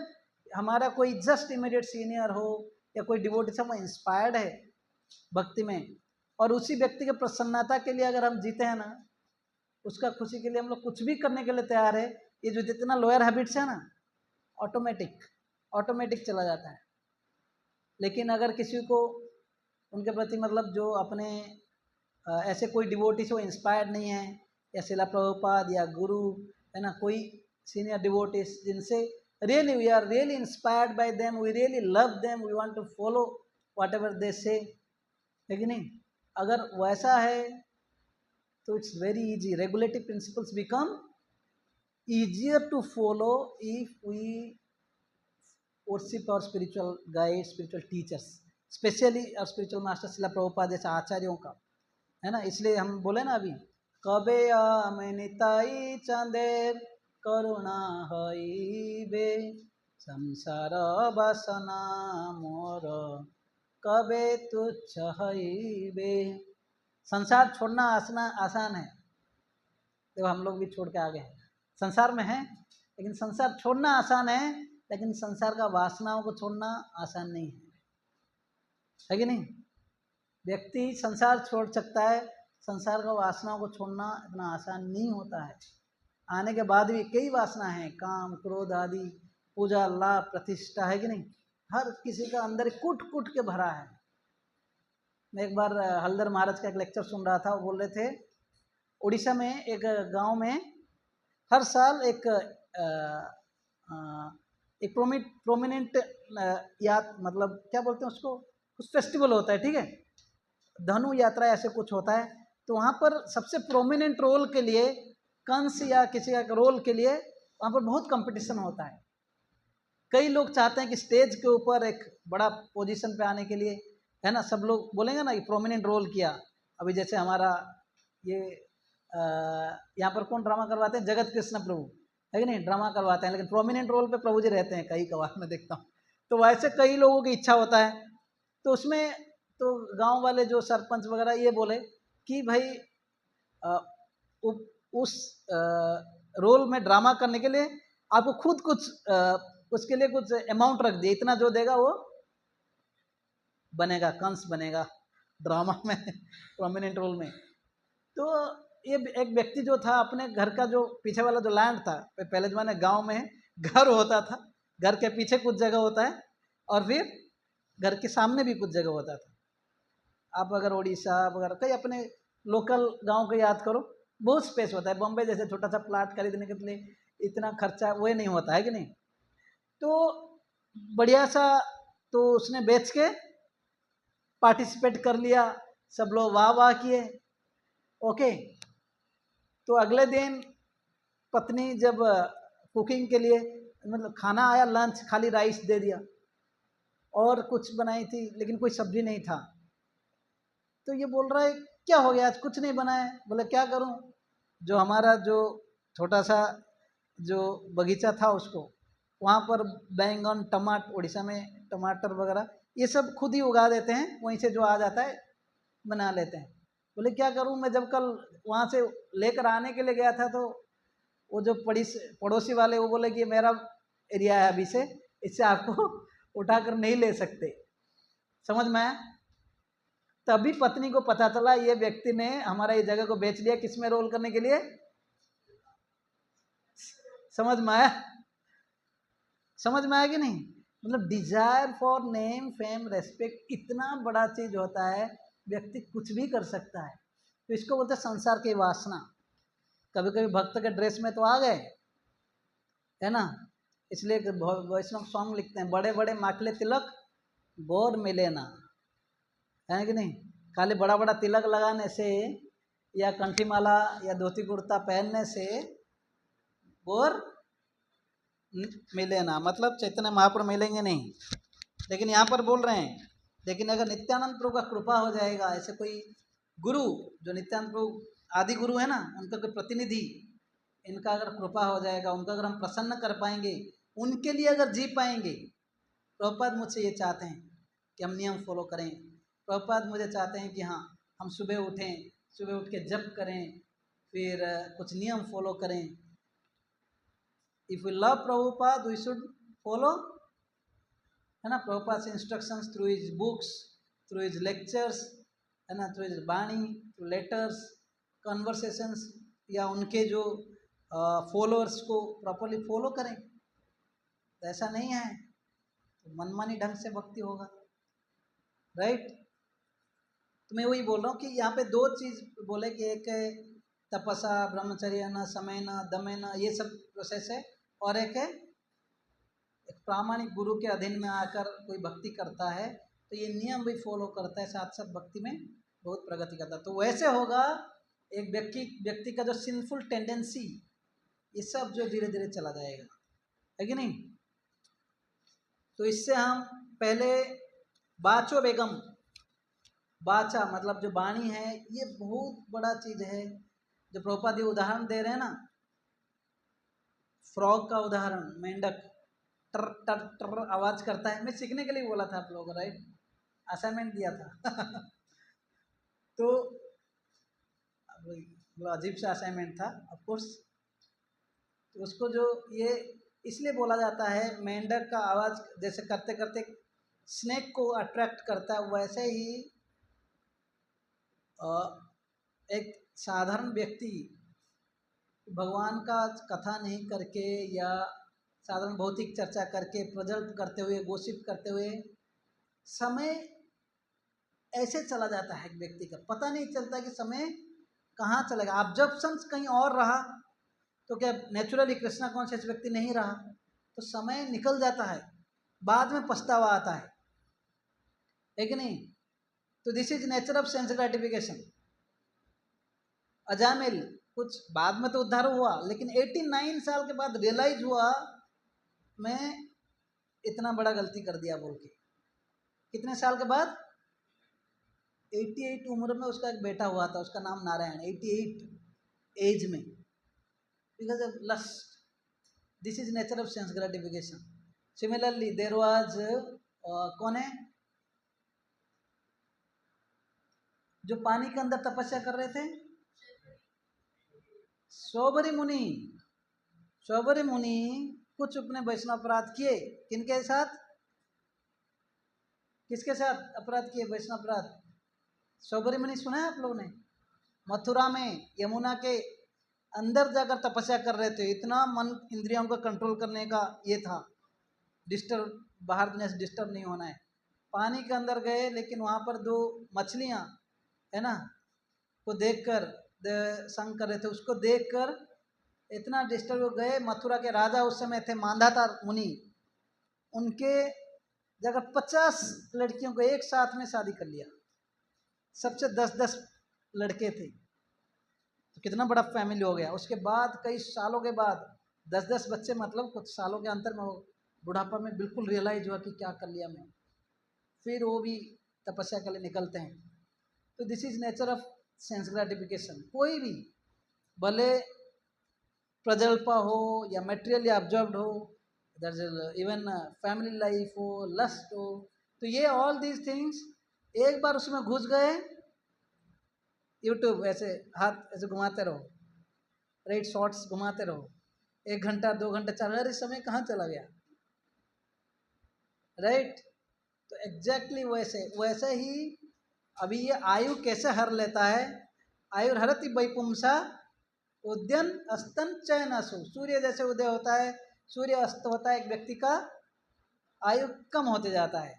A: हमारा कोई जस्ट इमीडिएट सीनियर हो या कोई डिवोटी से वो इंस्पायर्ड है भक्ति में, और उसी व्यक्ति के प्रसन्नता के लिए अगर हम जीते हैं ना, उसका खुशी के लिए हम लोग कुछ भी करने के लिए तैयार है, ये जो जितना लोअर हैबिट्स है ना, ऑटोमेटिक चला जाता है। लेकिन अगर किसी को उनके प्रति मतलब जो अपने ऐसे कोई डिवोटी से वो इंस्पायर्ड नहीं है, या शिला प्रभुपाद या गुरु है ना, कोई सीनियर डिवोटीज जिनसे really we are really inspired by them, we really love them, we want to follow whatever they say, है कि नहीं। अगर वैसा है तो it's very easy, regulative principles become easier to follow if we worship our spiritual guide, spiritual teachers, specially our spiritual master Srila Prabhupada जैसे आचार्यों का, है ना। इसलिए हम बोले ना अभी, कबे आमिनिताई चांदेर करुणा हईबे, संसार वासना मोर कबे तुच्छ हईबे। संसार छोड़ना आसान है, देखो हम लोग भी छोड़ के आ गए हैं, संसार में हैं, लेकिन संसार छोड़ना आसान है, लेकिन संसार का वासनाओं को छोड़ना आसान नहीं है कि नहीं। व्यक्ति संसार छोड़ सकता है, संसार का वासनाओं को छोड़ना इतना आसान नहीं होता है। आने के बाद भी कई वासना है, काम क्रोध आदि, पूजा लाभ प्रतिष्ठा, है कि नहीं। हर किसी का अंदर कूट कूट के भरा है। मैं एक बार हल्दर महाराज का एक लेक्चर सुन रहा था, वो बोल रहे थे उड़ीसा में एक गांव में हर साल एक प्रोमिनेंट मतलब क्या बोलते हैं उसको, कुछ फेस्टिवल होता है, ठीक है, धनु यात्रा ऐसे कुछ होता है। तो वहाँ पर सबसे प्रोमिनेंट रोल के लिए, कंस या किसी का रोल के लिए वहाँ पर बहुत कंपटीशन होता है। कई लोग चाहते हैं कि स्टेज के ऊपर एक बड़ा पोजीशन पे आने के लिए, है ना, सब लोग बोलेंगे ना कि प्रोमिनेंट रोल किया। अभी जैसे हमारा ये यहाँ पर कौन ड्रामा करवाते हैं, जगत कृष्ण प्रभु, है कि नहीं, ड्रामा करवाते हैं, लेकिन प्रोमिनेंट रोल पे प्रभु जी रहते हैं कई कबार में देखता हूँ। तो वैसे कई लोगों की इच्छा होता है, तो उसमें तो गांव वाले जो सरपंच वगैरह ये बोले कि भाई उस रोल में ड्रामा करने के लिए आपको खुद कुछ उसके लिए कुछ अमाउंट रख दिए, इतना जो देगा वो बनेगा, कंस बनेगा ड्रामा में प्रोमिनेंट रोल में। तो ये एक व्यक्ति जो था अपने घर का जो पीछे वाला जो लैंड था, पहले जमाने गांव में घर होता था, घर के पीछे कुछ जगह होता है और फिर घर के सामने भी कुछ जगह होता था। आप अगर उड़ीसा वगैरह कई अपने लोकल गांव को याद करो, बहुत स्पेस होता है। बॉम्बे जैसे छोटा सा प्लाट खरीदने के लिए इतना खर्चा वो नहीं होता है कि नहीं। तो बढ़िया सा तो उसने बेच के पार्टिसिपेट कर लिया, सब लोग वाह वाह किए। ओके, तो अगले दिन पत्नी जब कुकिंग के लिए मतलब खाना आया, लंच खाली राइस दे दिया और कुछ बनाई थी लेकिन कोई सब्जी नहीं था। तो ये बोल रहा है क्या हो गया आज कुछ नहीं बनाया। बोले क्या करूं, जो हमारा जो छोटा सा जो बगीचा था उसको वहाँ पर बैंगन टमाटर, उड़ीसा में टमाटर वगैरह ये सब खुद ही उगा देते हैं, वहीं से जो आ जाता है बना लेते हैं। बोले क्या करूं, मैं जब कल वहाँ से लेकर आने के लिए गया था तो वो जो पड़ोसी वाले वो बोले कि मेरा एरिया है अभी से, इससे आपको उठाकर नहीं ले सकते। समझ में आया। तभी पत्नी को पता चला ये व्यक्ति ने हमारा ये जगह को बेच लिया, किसमें रोल करने के लिए। समझ में आया, समझ में आया कि नहीं। मतलब desire for name fame respect इतना बड़ा चीज होता है, व्यक्ति कुछ भी कर सकता है। तो इसको बोलते हैं संसार की वासना। कभी कभी भक्त के ड्रेस में तो आ गए, है ना, इसलिए वैष्णव सॉन्ग लिखते हैं, बड़े बड़े माकले तिलक बोर मिले ना, है कि नहीं। खाली बड़ा बड़ा तिलक लगाने से या कंठी माला या धोती कुर्ता पहनने से बोर मिले ना, मतलब चैतन्य महाप्रभु मिलेंगे नहीं। लेकिन यहाँ पर बोल रहे हैं, लेकिन अगर नित्यानंद प्रभु का कृपा हो जाएगा, ऐसे कोई गुरु जो नित्यानंद प्रभु आदि गुरु है ना, उनका कोई प्रतिनिधि, इनका अगर कृपा हो जाएगा, उनका अगर हम प्रसन्न कर पाएंगे, उनके लिए अगर जी पाएंगे। प्रभुपाद मुझसे ये चाहते हैं कि हम नियम फॉलो करें। प्रभुपाद मुझे चाहते हैं कि हाँ हम सुबह उठें, सुबह उठ के जप करें, फिर कुछ नियम फॉलो करें। If we love Prabhupada we should follow, है ना, Prabhupada instructions through his books, through his lectures, है ना, थ्रू हिज वाणी, थ्रू लेटर्स, कन्वर्सेशंस, या उनके जो फॉलोअर्स को प्रॉपरली फॉलो करें। तो ऐसा नहीं है तो मनमानी ढंग से भक्ति होगा, राइट। तो मैं वही बोल रहा हूँ कि यहाँ पे दो चीज बोले कि एक है तपस्या, ब्रह्मचर्य न, समय न, दमे न, ये सब प्रोसेस है, और एक है एक प्रामाणिक गुरु के अधीन में आकर कोई भक्ति करता है तो ये नियम भी फॉलो करता है, साथ साथ भक्ति में बहुत प्रगति करता है। तो वैसे होगा एक व्यक्ति का जो सिंफुल टेंडेंसी ये सब जो धीरे धीरे चला जाएगा, है कि नहीं। तो इससे हम पहले बाचो बेगम, बाचा मतलब जो वाणी है, ये बहुत बड़ा चीज है। जो प्रभुपाद ये उदाहरण दे रहे हैं ना, फ्रॉग का उदाहरण, मेंढक टर टर टर आवाज करता है। मैं सीखने के लिए बोला था आप लोगों को, राइट, असाइनमेंट दिया था तो अजीब सा असाइनमेंट था ऑफ कोर्स। तो उसको जो ये इसलिए बोला जाता है, मेंढक का आवाज जैसे करते करते स्नेक को अट्रैक्ट करता है, वैसे ही एक साधारण व्यक्ति भगवान का कथा नहीं करके या साधारण भौतिक चर्चा करके, प्रजल्प करते हुए, गोसिप करते हुए समय ऐसे चला जाता है, एक व्यक्ति का पता नहीं चलता कि समय कहाँ चलेगा। ऑब्जर्वेशंस कहीं और रहा तो क्या नेचुरली कृष्णा कॉन्शियस व्यक्ति नहीं रहा तो समय निकल जाता है, बाद में पछतावा आता है कि नहीं। तो this is nature of sense gratification. Ajamil कुछ बाद में तो उद्धार हुआ, लेकिन 89 साल के बाद रियलाइज हुआ मैं इतना बड़ा गलती कर दिया बोल के। कितने साल के बाद? 88 उम्र में उसका एक बेटा हुआ था, उसका नाम नारायण। 88 एज में, because of lust. This is nature of sense gratification. Similarly there was कौन है जो पानी के अंदर तपस्या कर रहे थे? शौबरी मुनि। शौबरी मुनि कुछ अपने वैष्णव अपराध किए, किनके साथ, किसके साथ अपराध किए वैष्णव अपराध? शौबरी मुनि सुना है आप लोगों ने? मथुरा में यमुना के अंदर जाकर तपस्या कर रहे थे, इतना मन इंद्रियों को कंट्रोल करने का ये था, डिस्टर्ब बाहर दुनिया से डिस्टर्ब नहीं होना है। पानी के अंदर गए, लेकिन वहाँ पर दो मछलियाँ है ना को देखकर संग कर रहे थे, उसको देखकर इतना डिस्टर्ब हो गए। मथुरा के राजा उस समय थे मांधाता मुनि, उनके जगह 50 लड़कियों को एक साथ में शादी कर लिया, सबसे 10-10 लड़के थे, तो कितना बड़ा फैमिली हो गया। उसके बाद कई सालों के बाद 10-10 बच्चे, मतलब कुछ सालों के अंतर में वो बुढ़ापा में बिल्कुल रियलाइज हुआ कि क्या कर लिया मैं, फिर वो भी तपस्या के लिए निकलते हैं। तो this is nature of sense gratification. कोई भी भले प्रजल्पा हो या मेटेरियली ऑब्जर्व्ड हो, इवन फैमिली लाइफ हो, लस्ट हो, तो ये ऑल दीज थिंग्स एक बार उसमें घुस गए, यूट्यूब ऐसे हाथ ऐसे घुमाते रहो, राइट, शॉर्ट्स घुमाते रहो, 1 घंटा 2 घंटा चल रहा, समय कहाँ चला गया, राइट। तो एग्जैक्टली वैसे ही अभी ये आयु कैसे हर लेता है, आयु हरति वैपुंसा उद्यन अस्तन चयनासु। सूर्य जैसे उदय होता है, सूर्य अस्त होता है, एक व्यक्ति का आयु कम होते जाता है।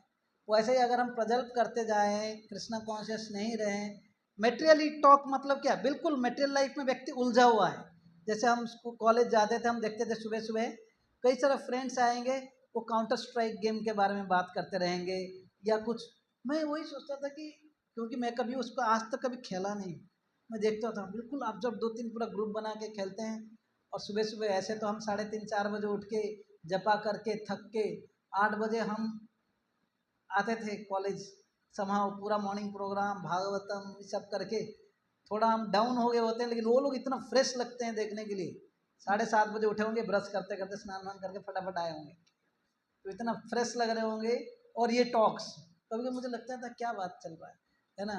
A: वैसे ही अगर हम प्रजल्प करते जाएं, कृष्णा कॉन्शियस नहीं रहें, मेटेरियली टॉक मतलब क्या, बिल्कुल मेटेरियल लाइफ में व्यक्ति उलझा हुआ है। जैसे हम कॉलेज जाते थे, हम देखते थे सुबह सुबह कई सारे फ्रेंड्स आएंगे, वो काउंटर स्ट्राइक गेम के बारे में बात करते रहेंगे या कुछ। मैं वही सोचता था कि क्योंकि मैं कभी उसको आज तक कभी खेला नहीं, मैं देखता था बिल्कुल आप जब 2-3 पूरा ग्रुप बना के खेलते हैं। और सुबह सुबह ऐसे तो हम 3:30-4 बजे उठ के जपा करके थक के 8 बजे हम आते थे कॉलेज, समाओ पूरा मॉर्निंग प्रोग्राम भागवतम ये सब करके थोड़ा हम डाउन हो गए होते हैं, लेकिन वो लोग इतना फ्रेश लगते हैं देखने के लिए। 7:30 बजे उठे होंगे, ब्रश करते करते स्नान वान करके फटाफट आए होंगे, तो इतना फ्रेश लग रहे होंगे। और ये टॉक्स कभी कभी मुझे लगता था क्या बात चल रहा है ना,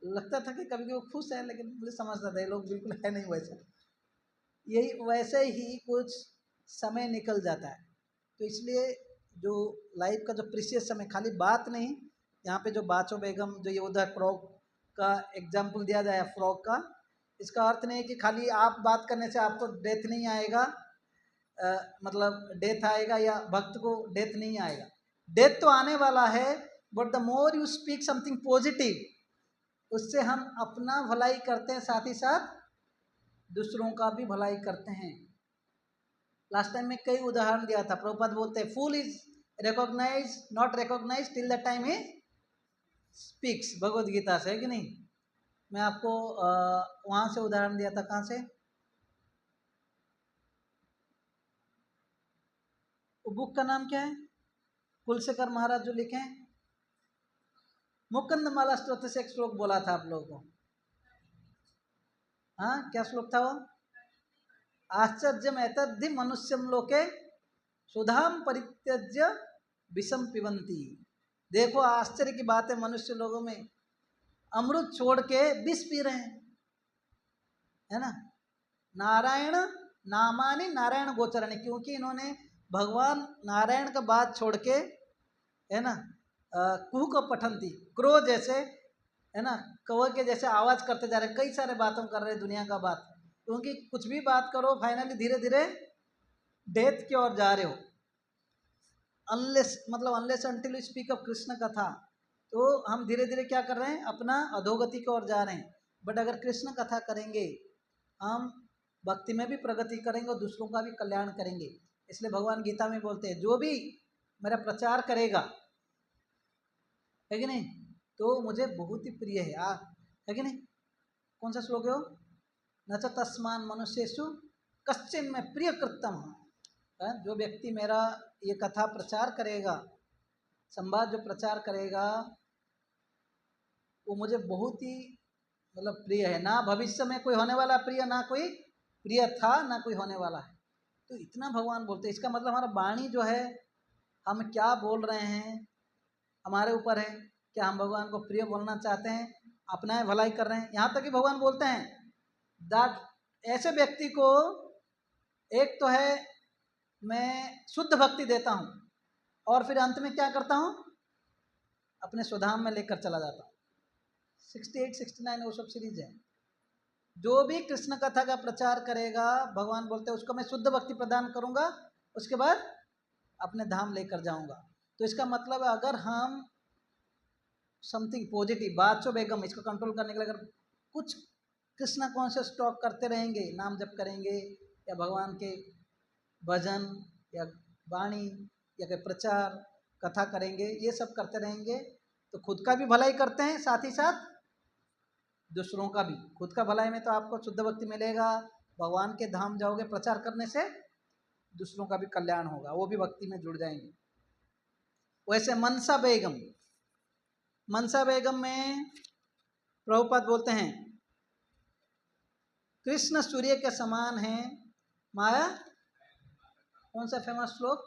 A: लगता था कि कभी वो खुश है, लेकिन मुझे समझता था ये लोग बिल्कुल है नहीं वैसे। यही वैसे ही कुछ समय निकल जाता है। तो इसलिए जो लाइफ का जो प्रीशियस समय, खाली बात नहीं, यहाँ पे जो बाचो बेगम जो ये उधर फ्रॉक का एग्जाम्पल दिया जाए फ्रॉक का, इसका अर्थ नहीं है कि खाली आप बात करने से आपको डेथ नहीं आएगा, मतलब डेथ आएगा या भक्त को डेथ नहीं आएगा। डेथ तो आने वाला है, but the more you speak something positive, उससे हम अपना भलाई करते हैं, साथ ही साथ दूसरों का भी भलाई करते हैं। लास्ट टाइम में कई उदाहरण दिया था, प्रभुपाद बोलते हैं fool is recognise not recognise till the time he speaks, Bhagavad Gita से, है कि नहीं। मैं आपको वहां से उदाहरण दिया था, कहाँ से, वो बुक का नाम क्या है, कुलशेखर महाराज जो लिखे हैं, मुकुंद माला स्तोत्र से एक श्लोक बोला था आप लोगों को। हाँ, क्या श्लोक था वो, आश्चर्यम एतद्धि मनुष्यम लोके सुधाम परित्यज्य विषम पिबंती। देखो आश्चर्य की बात है, मनुष्य लोगों में अमृत छोड़ के विष पी रहे हैं, है ना। नारायण नामानि नारायण गोचरणी, क्योंकि इन्होंने भगवान नारायण का बात छोड़ के, है ना, कुहू को पठंती, क्रो जैसे, है ना, कौवे के जैसे आवाज करते जा रहे हैं, कई सारे बातों कर रहे हैं दुनिया का बात, क्योंकि कुछ भी बात करो फाइनली धीरे धीरे डेथ की ओर जा रहे हो। Unless until you speak of Krishna कथा, तो हम धीरे धीरे क्या कर रहे हैं, अपना अधोगति की ओर जा रहे हैं। बट अगर कृष्ण कथा करेंगे, हम भक्ति में भी प्रगति करेंगे और दूसरों का भी कल्याण करेंगे। इसलिए भगवान गीता में बोलते हैं जो भी मेरा प्रचार करेगा, है कि नहीं, तो मुझे बहुत ही प्रिय है। है कि नहीं, कौन सा श्लोक है वो, न च तस्मान मनुष्येषु कश्चिन में प्रिय कृतम। जो व्यक्ति मेरा ये कथा प्रचार करेगा, संवाद जो प्रचार करेगा, वो मुझे बहुत ही मतलब प्रिय है। ना भविष्य में कोई होने वाला प्रिय, ना कोई प्रिय था, ना कोई होने वाला है। तो इतना भगवान बोलते हैं। इसका मतलब हमारा वाणी जो है, हम क्या बोल रहे हैं हमारे ऊपर है। क्या हम भगवान को प्रिय बोलना चाहते हैं, अपना भलाई कर रहे हैं। यहाँ तक कि भगवान बोलते हैं दैट ऐसे व्यक्ति को, एक तो है मैं शुद्ध भक्ति देता हूँ, और फिर अंत में क्या करता हूँ, अपने स्वधाम में लेकर चला जाता हूँ। 68-69 वो सब सीरीज है, जो भी कृष्ण कथा का प्रचार करेगा, भगवान बोलते हैं उसको मैं शुद्ध भक्ति प्रदान करूंगा, उसके बाद अपने धाम लेकर जाऊंगा। तो इसका मतलब है अगर हम समथिंग पॉजिटिव बाचो बेगम इसको कंट्रोल करने के लिए अगर कुछ कृष्णा कॉन्शियस टॉक करते रहेंगे, नाम जप करेंगे या भगवान के भजन या वाणी या कोई प्रचार कथा करेंगे, ये सब करते रहेंगे तो खुद का भी भलाई करते हैं, साथ ही साथ दूसरों का भी। खुद का भलाई में तो आपको शुद्ध भक्ति मिलेगा, भगवान के धाम जाओगे प्रचार करने से, दूसरों का भी कल्याण होगा, वो भी भक्ति में जुड़ जाएंगे। वैसे मनसा बेगम, मनसा बेगम में प्रभुपाद बोलते हैं कृष्ण सूर्य के समान है, माया कौन सा फेमस श्लोक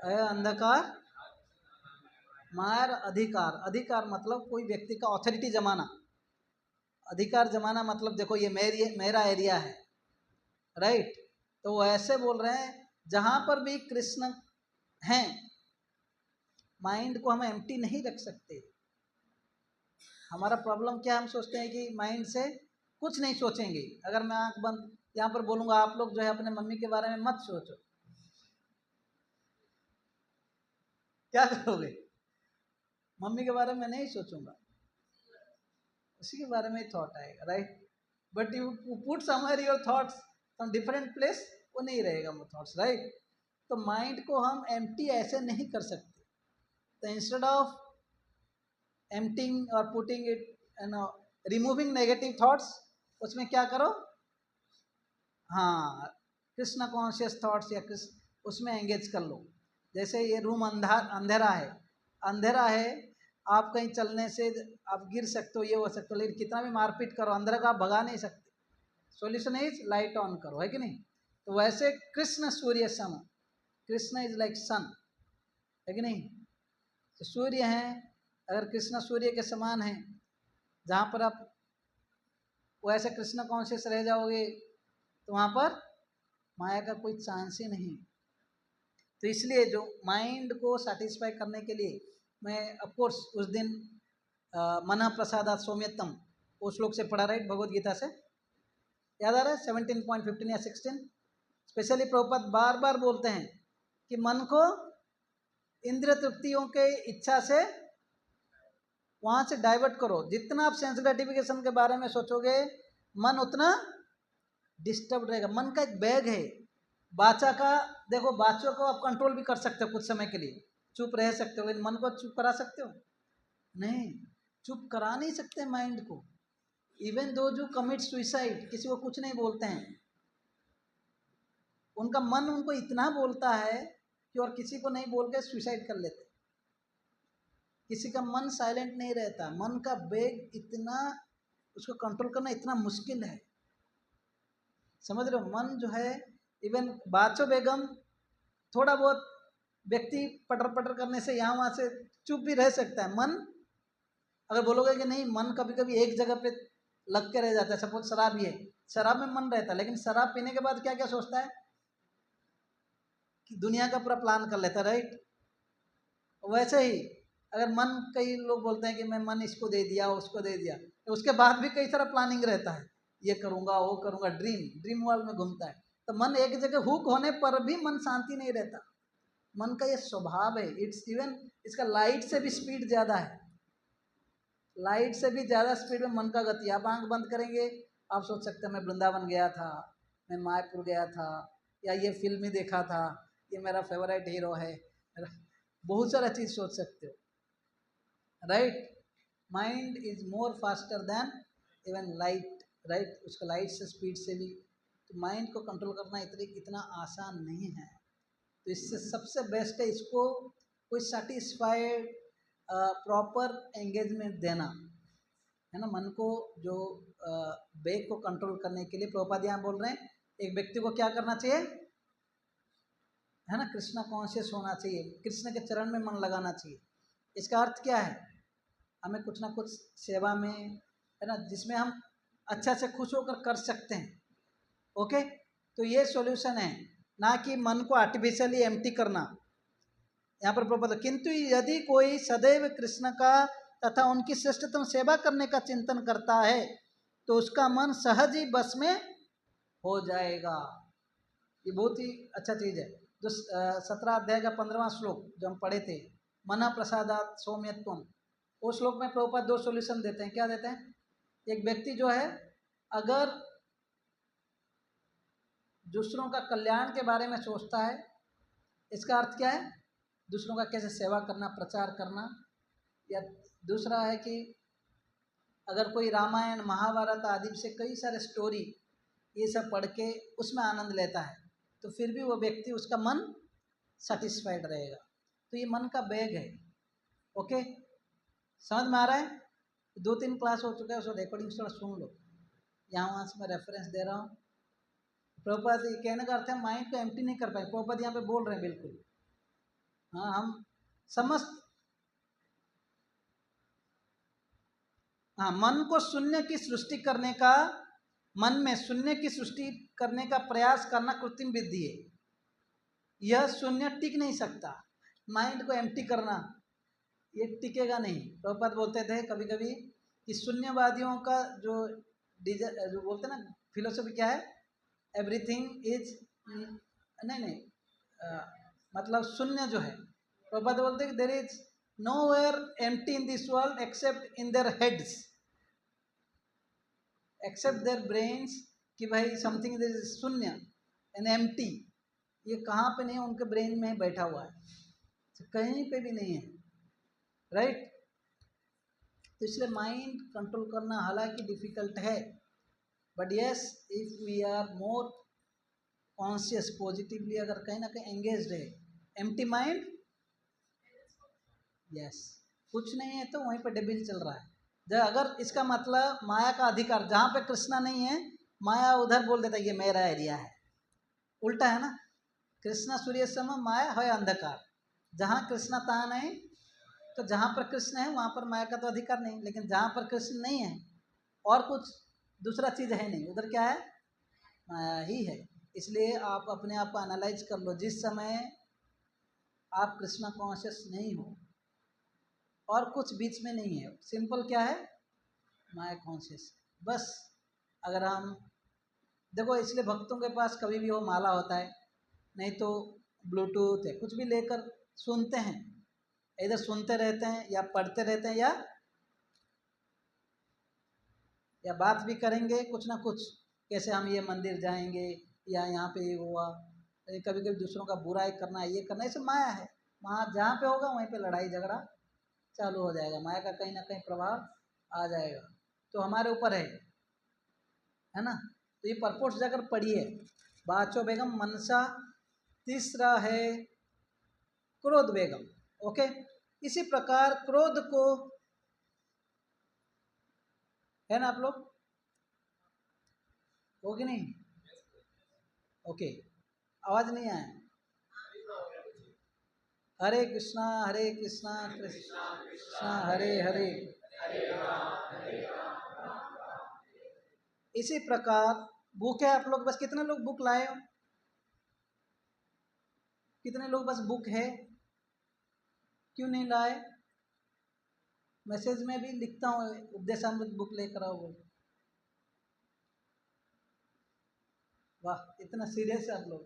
A: है, अंधकार माया अधिकार। अधिकार मतलब कोई व्यक्ति का ऑथोरिटी जमाना, अधिकार जमाना मतलब देखो ये मेरा एरिया है, राइट। तो वो ऐसे बोल रहे हैं जहां पर भी कृष्ण हैं, माइंड को हम एम्प्टी नहीं रख सकते। हमारा प्रॉब्लम क्या, हम सोचते हैं कि माइंड से कुछ नहीं सोचेंगे। अगर मैं आंख बंद यहाँ पर बोलूँगा आप लोग जो है अपने मम्मी के बारे में मत सोचो, क्या करोगे? मम्मी के बारे में नहीं सोचूंगा, उसी के बारे में ही थॉट आएगा, right. But you put somewhere your thoughts from different place, वो नहीं रहेगा वो थॉट्स, राइट। तो माइंड को हम एम्प्टी ऐसे नहीं कर सकते। तो इंस्टेड ऑफ एम्प्टिंग और putting it and removing negative thoughts, उसमें क्या करो, हाँ कृष्ण कॉन्शियस थॉट्स या कृष्ण उसमें एंगेज कर लो। जैसे ये रूम अंधेरा है, अंधेरा है, आप कहीं चलने से आप गिर सकते हो, ये हो सकते हो, लेकिन कितना भी मारपीट करो अंधेरा को आप भगा नहीं सकते। सॉल्यूशन इज लाइट ऑन करो, है कि नहीं। तो वैसे कृष्ण सूर्य सम, कृष्ण इज लाइक सन, है कि नहीं। तो सूर्य हैं, अगर कृष्ण सूर्य के समान हैं, जहाँ पर आप वैसे कृष्ण कॉन्शियस रह जाओगे तो वहाँ पर माया का कोई चांस ही नहीं। तो इसलिए जो माइंड को सेटिस्फाई करने के लिए मैं ऑफकोर्स उस दिन मन प्रसादात सौम्यतम वो श्लोक से पढ़ा, राइट, भगवद गीता से याद आ रहा है 17.15 या 16। स्पेशली प्रभुपाद बार बार बोलते हैं कि मन को इंद्रिय तृप्तियों के इच्छा से वहाँ से डाइवर्ट करो। जितना आप सेंस ग्रेटिफिकेशन के बारे में सोचोगे मन उतना डिस्टर्ब रहेगा। मन का एक बैग है, बाचा का, देखो बाचों को आप कंट्रोल भी कर सकते हो कुछ समय के लिए, चुप रह सकते हो, लेकिन मन को चुप करा सकते हो नहीं, चुप करा नहीं सकते माइंड को। इवन दो जो कमिट सुइसाइड, किसी को कुछ नहीं बोलते हैं, उनका मन उनको इतना बोलता है कि और किसी को नहीं बोल के सुइसाइड कर लेते। किसी का मन साइलेंट नहीं रहता, मन का वेग इतना, उसको कंट्रोल करना इतना मुश्किल है, समझ रहे हो। मन जो है, इवन बाचो बेगम थोड़ा बहुत व्यक्ति पटर पटर करने से यहाँ वहाँ से चुप भी रह सकता है। मन अगर बोलोगे कि नहीं, मन कभी कभी एक जगह पे लग के रह जाता है। सपोज शराब ही है, शराब में मन रहता है, लेकिन शराब पीने के बाद क्या क्या सोचता है कि दुनिया का पूरा प्लान कर लेता है, राइट। वैसे ही अगर मन, कई लोग बोलते हैं कि मैं मन इसको दे दिया उसको दे दिया, तो उसके बाद भी कई सारा प्लानिंग रहता है, ये करूँगा वो करूँगा, ड्रीम वर्ल्ड में घूमता है। तो मन एक जगह हुक होने पर भी मन शांति नहीं रहता। मन का ये स्वभाव है, इट्स इवन इसका लाइट से भी स्पीड ज़्यादा है, लाइट से भी ज़्यादा स्पीड में मन का गति। आप आंख बंद करेंगे, आप सोच सकते हैं मैं वृंदावन गया था, मैं मायापुर गया था, या ये फिल्म ही देखा था, ये मेरा फेवरेट हीरो है, बहुत सारा चीज़ सोच सकते हो, right. Mind is more faster than even light, right. उसका लाइट से स्पीड से भी, तो माइंड को कंट्रोल करना इतना आसान नहीं है। तो इससे सबसे बेस्ट है इसको कोई सेटिस्फाइड प्रॉपर एंगेजमेंट देना, है ना। मन को जो वेग को कंट्रोल करने के लिए प्रभुपाद यहाँ बोल रहे हैं एक व्यक्ति को क्या करना चाहिए, है ना, कृष्ण कॉन्शियस होना चाहिए, कृष्ण के चरण में मन लगाना चाहिए। इसका अर्थ क्या है, हमें कुछ ना कुछ सेवा में, है ना, जिसमें हम अच्छा से खुश होकर कर सकते हैं, ओके। तो ये सॉल्यूशन है, ना कि मन को आर्टिफिशियली एम्प्टी करना। यहाँ पर प्रॉपर, किंतु यदि कोई सदैव कृष्ण का तथा उनकी श्रेष्ठतम सेवा करने का चिंतन करता है तो उसका मन सहज ही बस में हो जाएगा। ये बहुत ही अच्छा चीज़ है। जो 17 अध्याय का 15वां श्लोक जो हम पढ़े थे, मन प्रसादात सौम्यत्वम, वो श्लोक में प्रभुपाद 2 सॉल्यूशन देते हैं। क्या देते हैं? एक व्यक्ति जो है अगर दूसरों का कल्याण के बारे में सोचता है, इसका अर्थ क्या है? दूसरों का कैसे सेवा करना, प्रचार करना। या दूसरा है कि अगर कोई रामायण महाभारत आदि से कई सारे स्टोरी ये सब पढ़ के उसमें आनंद लेता है तो फिर भी वो व्यक्ति, उसका मन सेटिस्फाइड रहेगा। तो ये मन का बैग है। ओके, समझ में आ रहा है? 2-3 क्लास हो चुका है, उसको रिकॉर्डिंग थोड़ा सुन लो। यहाँ वहाँ से मैं रेफरेंस दे रहा हूँ। प्रभुपाद कहने का अर्थ है माइंड को एम्प्टी नहीं कर पाए। प्रभुपाद यहाँ पे बोल रहे हैं बिल्कुल। हाँ, हम समस्त मन को शून्य की सृष्टि करने का, मन में शून्य की सृष्टि करने का प्रयास करना कृत्रिम विधि है। यह शून्य टिक नहीं सकता। माइंड को एम्प्टी करना ये टिकेगा नहीं। प्रभुपाद बोलते थे कभी कभी कि शून्यवादियों का जो बोलते हैं ना फिलोसफी क्या है, एवरीथिंग इज नहीं मतलब शून्य जो है। प्रभुपाद बोलते हैं there is nowhere empty in this world except in their heads, except their brains, कि भाई समथिंग इज शून्य एंड एम्प्टी, ये कहाँ पे नहीं है? उनके ब्रेन में बैठा हुआ है, तो कहीं पे भी नहीं है। राइट? तो इसलिए माइंड कंट्रोल करना हालांकि डिफिकल्ट है, but yes if we are more conscious, positively अगर कहीं ना कहीं एंगेज्ड है, एम्प्टी माइंड, यस कुछ नहीं है तो वहीं पे डेबिल चल रहा है। जब अगर इसका मतलब माया का अधिकार, जहाँ पे कृष्णा नहीं है माया उधर बोल देता है ये मेरा एरिया है। उल्टा है ना, कृष्णा सूर्य सम माया है अंधकार। जहाँ कृष्णा तहाँ नहीं, तो जहाँ पर कृष्ण है वहाँ पर माया का तो अधिकार नहीं, लेकिन जहाँ पर कृष्ण नहीं है और कुछ दूसरा चीज़ है नहीं, उधर क्या है? माया ही है। इसलिए आप अपने आप को एनालाइज कर लो, जिस समय आप कृष्णा कॉन्शियस नहीं हो और कुछ बीच में नहीं है, सिंपल क्या है? माया कॉन्शियस। बस अगर हम देखो, इसलिए भक्तों के पास कभी भी वो माला होता है, नहीं तो ब्लूटूथ है, कुछ भी लेकर सुनते हैं, इधर सुनते रहते हैं या पढ़ते रहते हैं या बात भी करेंगे कुछ ना कुछ, कैसे हम ये मंदिर जाएंगे या यहाँ पे ये हुआ। कभी कभी दूसरों का बुराई करना, ये करना, ये सब माया है। वहाँ जहाँ पे होगा वहीं पे लड़ाई झगड़ा चालू हो जाएगा, माया का कहीं ना कहीं प्रभाव आ जाएगा। तो हमारे ऊपर है ना। तो ये परपोर्ट्स जाकर पढ़िए। बाचो बेगम मनसा, तीसरा है क्रोध बेगम। ओके, इसी प्रकार क्रोध को, है ना आप लोग, हो कि नहीं? ओके, आवाज नहीं आया। हरे कृष्णा कृष्णा कृष्णा हरे हरे। इसी प्रकार बुक है आप लोग, बस कितने लोग बुक लाए हो? कितने लोग बस बुक है? क्यों नहीं लाए? मैसेज में भी लिखता हूँ उपदेशामृत बुक लेकर आओ बोल। वाह, इतना सीरियस है आप लोग।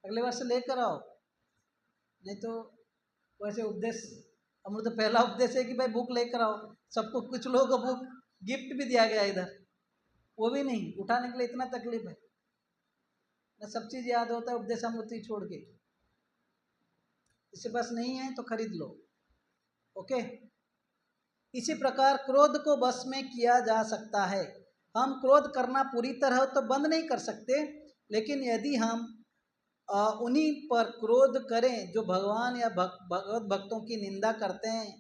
A: अगले बार से लेकर आओ, नहीं तो वैसे उपदेश अमृत पहला उपदेश है कि भाई बुक लेकर आओ। सबको, कुछ लोगों को बुक गिफ्ट भी दिया गया इधर, वो भी नहीं उठाने के लिए इतना तकलीफ है ना। सब चीज़ याद होता है उपदेशामृत छोड़ के। इसके पास नहीं है तो खरीद लो। ओके, इसी प्रकार क्रोध को वश में किया जा सकता है। हम क्रोध करना पूरी तरह तो बंद नहीं कर सकते, लेकिन यदि हम उन्हीं पर क्रोध करें जो भगवान या भगवत भक्तों की निंदा करते हैं,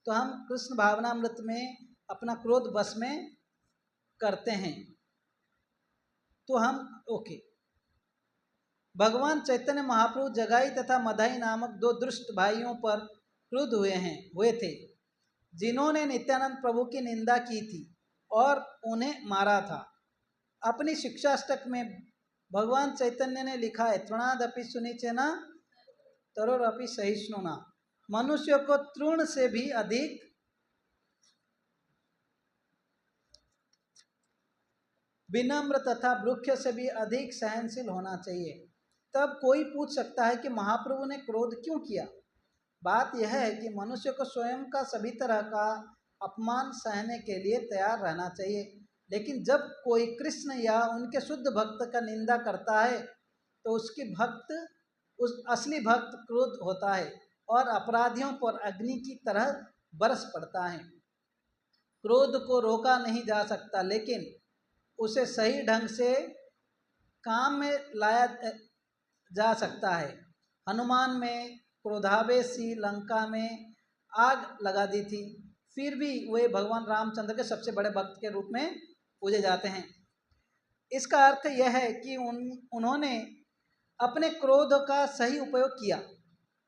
A: तो हम कृष्ण भावनामृत में अपना क्रोध वश में करते हैं। तो हम ओके, भगवान चैतन्य महाप्रभु जगाई तथा मदाई नामक 2 दुष्ट भाइयों पर क्रुद्ध हुए थे, जिन्होंने नित्यानंद प्रभु की निंदा की थी और उन्हें मारा था। अपनी शिक्षाष्टक में भगवान चैतन्य ने लिखा है, तृणादपि सुनिचेना तरोरपि सहिष्णुना, मनुष्य को तृण से भी अधिक
B: विनम्र तथा वृक्ष से भी अधिक सहनशील होना चाहिए। तब कोई पूछ सकता है कि महाप्रभु ने क्रोध क्यों किया। बात यह है कि मनुष्य को स्वयं का सभी तरह का अपमान सहने के लिए तैयार रहना चाहिए, लेकिन जब कोई कृष्ण या उनके शुद्ध भक्त का निंदा करता है तो उस असली भक्त क्रोध होता है और अपराधियों पर अग्नि की तरह बरस पड़ता है। क्रोध को रोका नहीं जा सकता, लेकिन उसे सही ढंग से काम में लाया जा सकता है। हनुमान में क्रोधावेशी लंका में आग लगा दी थी, फिर भी वे भगवान रामचंद्र के सबसे बड़े भक्त के रूप में पूजे जाते हैं। इसका अर्थ यह है कि उन्होंने अपने क्रोध का सही उपयोग किया।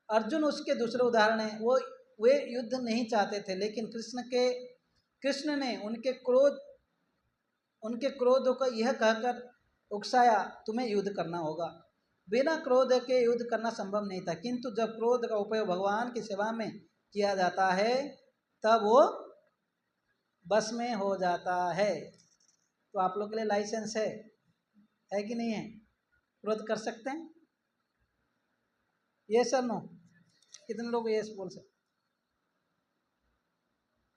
B: अर्जुन उसके दूसरे उदाहरण हैं। वे युद्ध नहीं चाहते थे, लेकिन कृष्ण ने उनके क्रोध को यह कहकर उकसाया, तुम्हें युद्ध करना होगा। बिना क्रोध के युद्ध करना संभव नहीं था, किंतु जब क्रोध का उपयोग भगवान की सेवा में किया जाता है तब वो बस में हो जाता है। तो आप लोग के लिए लाइसेंस है कि नहीं है? क्रोध कर सकते हैं? ये सर नो? कितने लोग यस बोल सकते?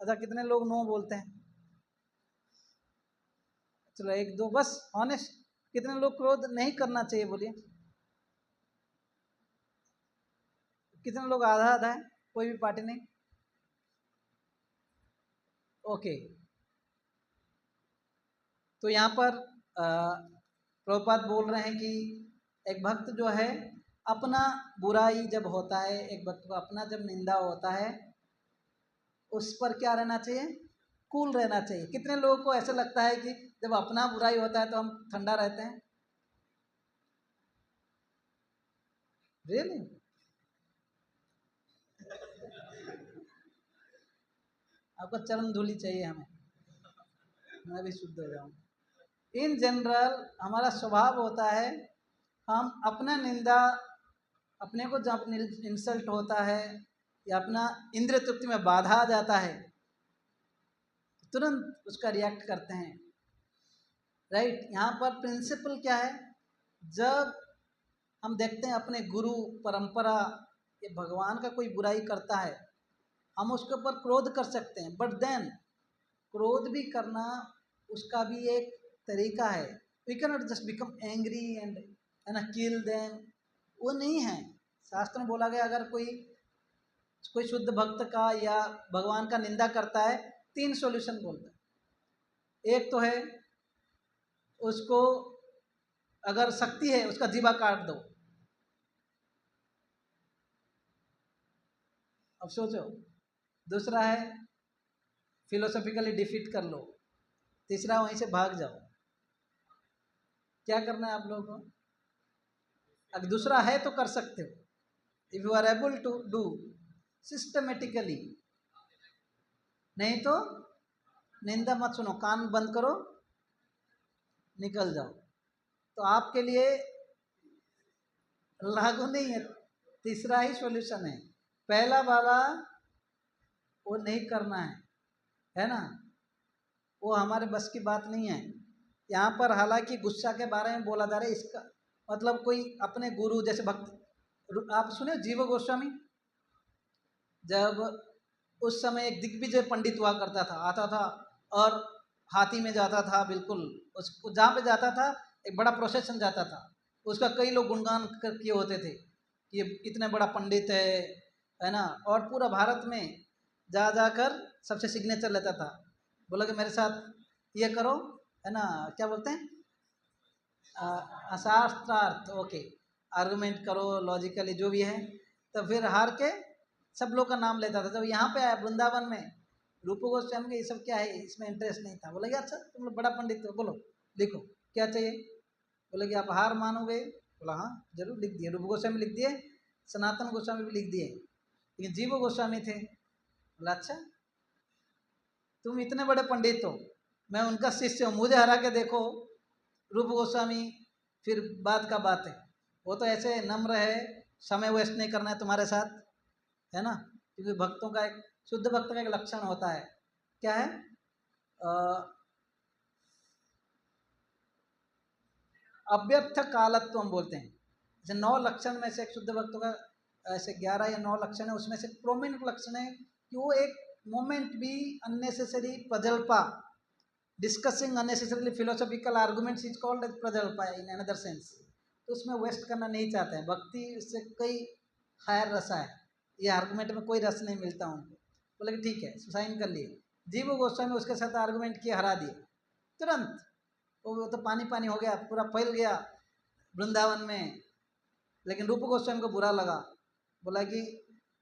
B: अच्छा, कितने लोग नो बोलते हैं? चलो एक दो बस ऑनेस्ट। कितने लोग क्रोध नहीं करना चाहिए बोलिए? कितने लोग आधा आधा है? कोई भी पार्टी नहीं? ओके। तो यहाँ पर प्रभुपाद बोल रहे हैं कि एक भक्त जो है अपना बुराई जब होता है, एक भक्त को अपना जब निंदा होता है उस पर क्या रहना चाहिए? कूल रहना चाहिए। कितने लोगों को ऐसा लगता है कि जब अपना बुराई होता है तो हम ठंडा रहते हैं? रियली? आपको चरण धूली चाहिए हमें, मैं भी शुद्ध हो जाऊं। इन जनरल हमारा स्वभाव होता है, हम अपना निंदा, अपने को जब इंसल्ट होता है या अपना इंद्रिय तृप्ति में बाधा आ जाता है तुरंत उसका रिएक्ट करते हैं। राइट? यहाँ पर प्रिंसिपल क्या है? जब हम देखते हैं अपने गुरु परंपरा या भगवान का कोई बुराई करता है, हम उसके ऊपर क्रोध कर सकते हैं, बट देन क्रोध भी करना उसका भी एक तरीका है। We can not just become angry and kill them, वो नहीं है। शास्त्र में बोला गया अगर कोई शुद्ध भक्त का या भगवान का निंदा करता है, 3 सॉल्यूशन बोलता है। एक तो है उसको अगर शक्ति है उसका जीवा काट दो। अब सोचो। दूसरा है फिलोसॉफिकली डिफीट कर लो। तीसरा वहीं से भाग जाओ। क्या करना है आप लोगों को? अगर दूसरा है तो कर सकते हो, if you are able to do systematically. नहीं तो निंदा मत सुनो, कान बंद करो, निकल जाओ। तो आपके लिए लागू नहीं है, तीसरा ही सॉल्यूशन है। पहला वाला वो नहीं करना है ना? वो हमारे बस की बात नहीं है। यहाँ पर हालांकि गुस्सा के बारे में बोला जा रहा है, इसका मतलब कोई अपने गुरु जैसे भक्त, आप सुने जीव गोस्वामी? जब उस समय एक दिग्विजय पंडित हुआ करता था, आता था और हाथी में जाता था, बिल्कुल उसको जहाँ पे जाता था एक बड़ा प्रोसेशन जाता था, उसका कई लोग गुणगान किए होते थे कि ये इतना बड़ा पंडित है ना। और पूरा भारत में जा जाकर सबसे सिग्नेचर लेता था, बोला कि मेरे साथ ये करो, है ना, क्या बोलते हैं, शास्त्रार्थ, ओके, आर्गुमेंट करो लॉजिकली जो भी है। तो फिर हार के सब लोग का नाम लेता था। जब यहाँ पे आया वृंदावन में, रूप गोस्वामी के ये सब क्या है इसमें इंटरेस्ट नहीं था। बोला कि अच्छा तुम लोग बड़ा पंडित हो, बोलो लिखो क्या चाहिए। बोले कि आप हार मानोगे? बोला हाँ जरूर। लिख दिए, रूप गोस्वामी लिख दिए, सनातन गोस्वामी भी लिख दिए, लेकिन जीव गोस्वामी थे। बोला अच्छा तुम इतने बड़े पंडित हो, मैं उनका शिष्य हूँ, मुझे हरा के देखो रूप गोस्वामी। फिर बात का बात है, वो तो ऐसे नम्र है, समय वेस्ट नहीं करना है तुम्हारे साथ, है ना। क्योंकि भक्तों का एक शुद्ध भक्त का एक लक्षण होता है, क्या है? अव्यर्थ कालत्व हम बोलते हैं। जैसे 9 लक्षण में से एक शुद्ध भक्तों का ऐसे 11 या 9 लक्षण है, उसमें से प्रोमिनेंट लक्षण है कि वो एक मोमेंट भी अननेसेसरी प्रजल्पा, discussing unnecessarily philosophical arguments is called as प्रजल्पा इन अनदर सेंस। तो उसमें वेस्ट करना नहीं चाहते हैं। भक्ति उससे कई हायर रसा है, ये आर्गुमेंट में कोई रस नहीं मिलता उनको। बोले कि ठीक है, सुसाइन कर लिए। जीव गोस्वामी उसके साथ आर्गुमेंट किए, हरा दिए तुरंत। वो तो पानी पानी हो गया, पूरा फैल गया वृंदावन में। लेकिन रूप गोस्वामी को बुरा लगा, बोला कि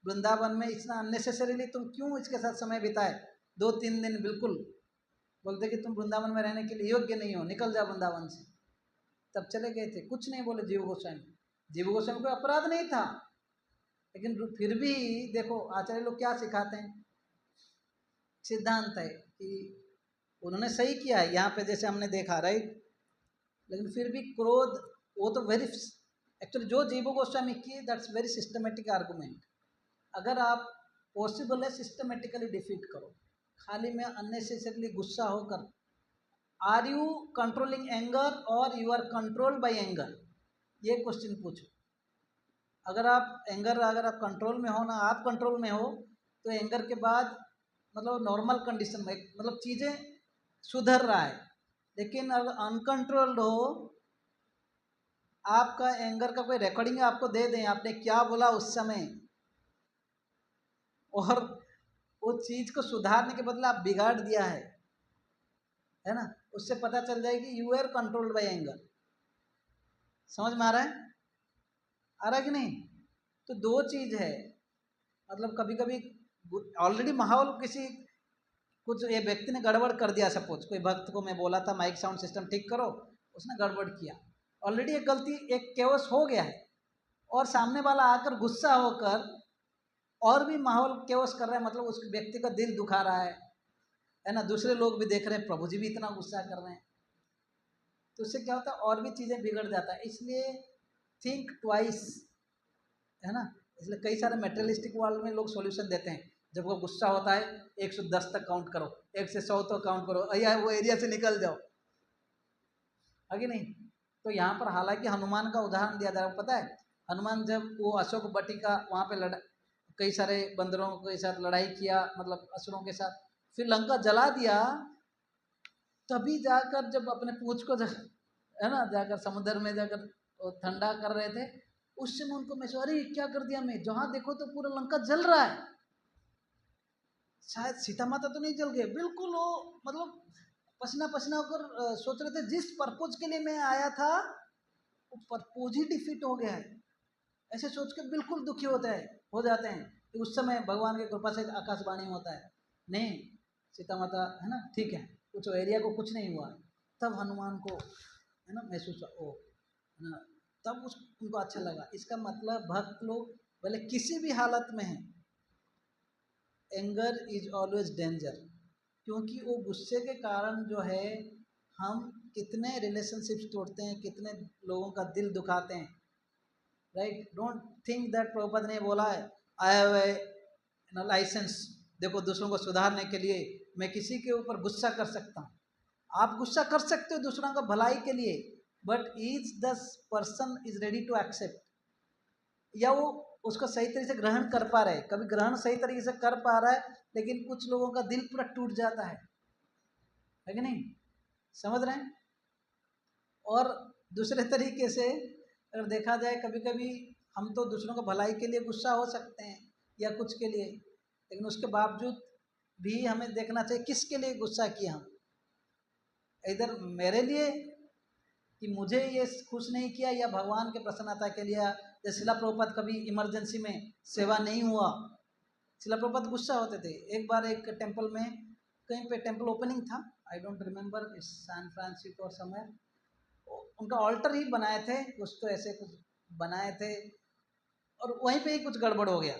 B: वृंदावन में इतना अननेसेसरीली तुम क्यों इसके साथ समय बिताए 2-3 दिन। बिल्कुल बोलते कि तुम वृंदावन में रहने के लिए योग्य नहीं हो, निकल जाओ वृंदावन से। तब चले गए थे, कुछ नहीं बोले जीव गोस्वामी। जीव गोस्वामी को अपराध नहीं था, लेकिन फिर भी देखो आचार्य लोग क्या सिखाते हैं। सिद्धांत है कि उन्होंने सही किया है यहाँ पे, जैसे हमने देखा, राइट। लेकिन फिर भी क्रोध, वो तो वेरी एक्चुअली जो जीव गोस्वामी की, दैट्स वेरी सिस्टमेटिक आर्गुमेंट। अगर आप पॉसिबल है सिस्टमेटिकली डिफीट करो, खाली में अननेसेसरीली गुस्सा होकर, आर यू कंट्रोलिंग एंगर और you are controlled by anger, ये क्वेश्चन पूछो। अगर आप कंट्रोल में हो ना, आप कंट्रोल में हो, तो एंगर के बाद मतलब नॉर्मल कंडीशन में मतलब चीज़ें सुधर रहा है। लेकिन अगर अनकंट्रोल्ड हो, आपका एंगर का कोई रिकॉर्डिंग आपको दे दें आपने क्या बोला उस समय, और वो चीज़ को सुधारने के बदले आप बिगाड़ दिया है ना, उससे पता चल जाएगी you are controlled by anger. समझ में आ रहा है? आ रहा है कि नहीं? तो दो चीज़ है, मतलब कभी कभी ऑलरेडी माहौल किसी कुछ ये व्यक्ति ने गड़बड़ कर दिया, सपोज कोई भक्त को मैं बोला था माइक साउंड सिस्टम ठीक करो, उसने गड़बड़ किया, ऑलरेडी एक गलती, एक केवस हो गया है, और सामने वाला आकर गुस्सा होकर और भी माहौल केवस कर रहा है, मतलब उस व्यक्ति का दिल दुखा रहा है ना। दूसरे लोग भी देख रहे हैं, प्रभु जी भी इतना गुस्सा कर रहे हैं, तो उससे क्या होता है और भी चीज़ें बिगड़ जाता है। इसलिए थिंक ट्वाइस, है ना। इसलिए कई सारे मेटेरियलिस्टिक वर्ल्ड में लोग सॉल्यूशन देते हैं, जब वो गुस्सा होता है 110 तक काउंट करो, 1 से 100 तक काउंट करो, या वो एरिया से निकल जाओ, आगे नहीं। तो यहाँ पर हालांकि हनुमान का उदाहरण दिया जा रहा है, पता है हनुमान जब वो अशोक बटिका वहाँ पे कई सारे बंदरों के साथ लड़ाई किया, मतलब असुरों के साथ, फिर लंका जला दिया, तभी जाकर जब अपने पूंछ को है ना जाकर समुद्र में जाकर ठंडा कर रहे थे, उस समय उनको महसूस, अरे क्या कर दिया मैं, जहाँ देखो तो पूरा लंका जल रहा है, शायद सीता माता तो नहीं जल गए। बिल्कुल वो मतलब पसीना पसीना होकर सोच रहे थे जिस पर्पज के लिए मैं आया था वो पर्पज ही डिफीट हो गया है, ऐसे सोच के बिल्कुल दुखी हो जाते हैं। कि उस समय भगवान की कृपा से आकाशवाणी होता है, नहीं सीता माता है ना ठीक है, कुछ एरिया को कुछ नहीं हुआ, तब हनुमान को है ना महसूस ओ है ना, तब उनको अच्छा लगा। इसका मतलब भक्त लोग भले किसी भी हालत में हैं, एंगर इज ऑलवेज डेंजर, क्योंकि वो गुस्से के कारण जो है हम कितने रिलेशनशिप्स तोड़ते हैं, कितने लोगों का दिल दुखाते हैं, right. Don't think that Prabhupad ने बोला है आई हैव ए लाइसेंस, देखो दूसरों को सुधारने के लिए मैं किसी के ऊपर गुस्सा कर सकता हूँ। आप गुस्सा कर सकते हो दूसरों का भलाई के लिए, but is the person is ready to accept, या वो उसको सही तरीके से ग्रहण कर पा रहे हैं। कभी ग्रहण सही तरीके से कर पा रहा है, लेकिन कुछ लोगों का दिल पूरा टूट जाता है कि नहीं, समझ रहे हैं। और दूसरे तरीके से अगर देखा जाए, कभी कभी हम तो दूसरों को भलाई के लिए गुस्सा हो सकते हैं या कुछ के लिए, लेकिन उसके बावजूद भी हमें देखना चाहिए किसके लिए गुस्सा किया हम, इधर मेरे लिए कि मुझे ये खुश नहीं किया, या भगवान के प्रसन्नता के लिए। जैसे शिला प्रभुपाद कभी इमरजेंसी में सेवा नहीं हुआ, शिला प्रभुपाद गुस्सा होते थे। एक बार एक टेम्पल में कहीं पे टेम्पल ओपनिंग था, I don't remember, San Francisco और समवेयर, उनका ऑल्टर ही बनाए थे कुछ, तो ऐसे कुछ बनाए थे, और वहीं पे ही कुछ गड़बड़ हो गया।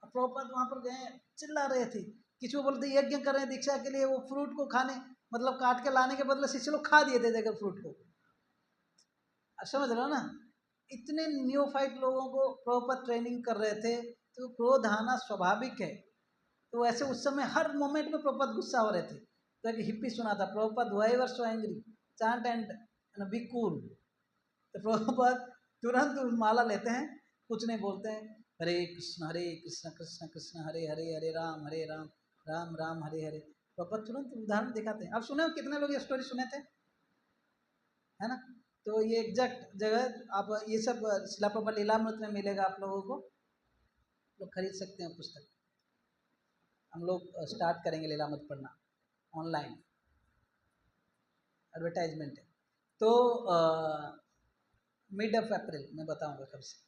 B: अब प्रभुपाद वहाँ पर गए, चिल्ला रहे थे, किसी को बोलते यज्ञ कर रहे हैं दीक्षा के लिए, वो फ्रूट को खाने मतलब काट के लाने के बदले शिष्य लोग खा दिए थे देखकर फ्रूट को, समझ रहे हो ना। इतने न्यूफाइट लोगों को प्रॉपर ट्रेनिंग कर रहे थे, तो क्रोध आना स्वाभाविक है। तो ऐसे उस समय हर मोमेंट में प्रॉपर गुस्सा हो रहे थे। तो एक हिप्पी सुना था, proper why were so angry chant and be cool, तो प्रभुपाद तुरंत माला लेते हैं, कुछ नहीं बोलते हैं, हरे कृष्ण कृष्ण कृष्ण हरे हरे, हरे राम राम राम हरे हरे। प्रभुपाद तुरंत उदाहरण दिखाते हैं। आप सुने हो, कितने लोग ये स्टोरी सुने थे, है ना? तो ये एग्जैक्ट जगह आप ये सब शिला प्रभुपाद लीलामृत में मिलेगा आप लोगों को, लोग खरीद सकते हैं पुस्तक। हम लोग स्टार्ट करेंगे लीलामृत पढ़ना ऑनलाइन, एडवर्टाइजमेंट है। तो मिड ऑफ अप्रैल मैं बताऊंगा कब से।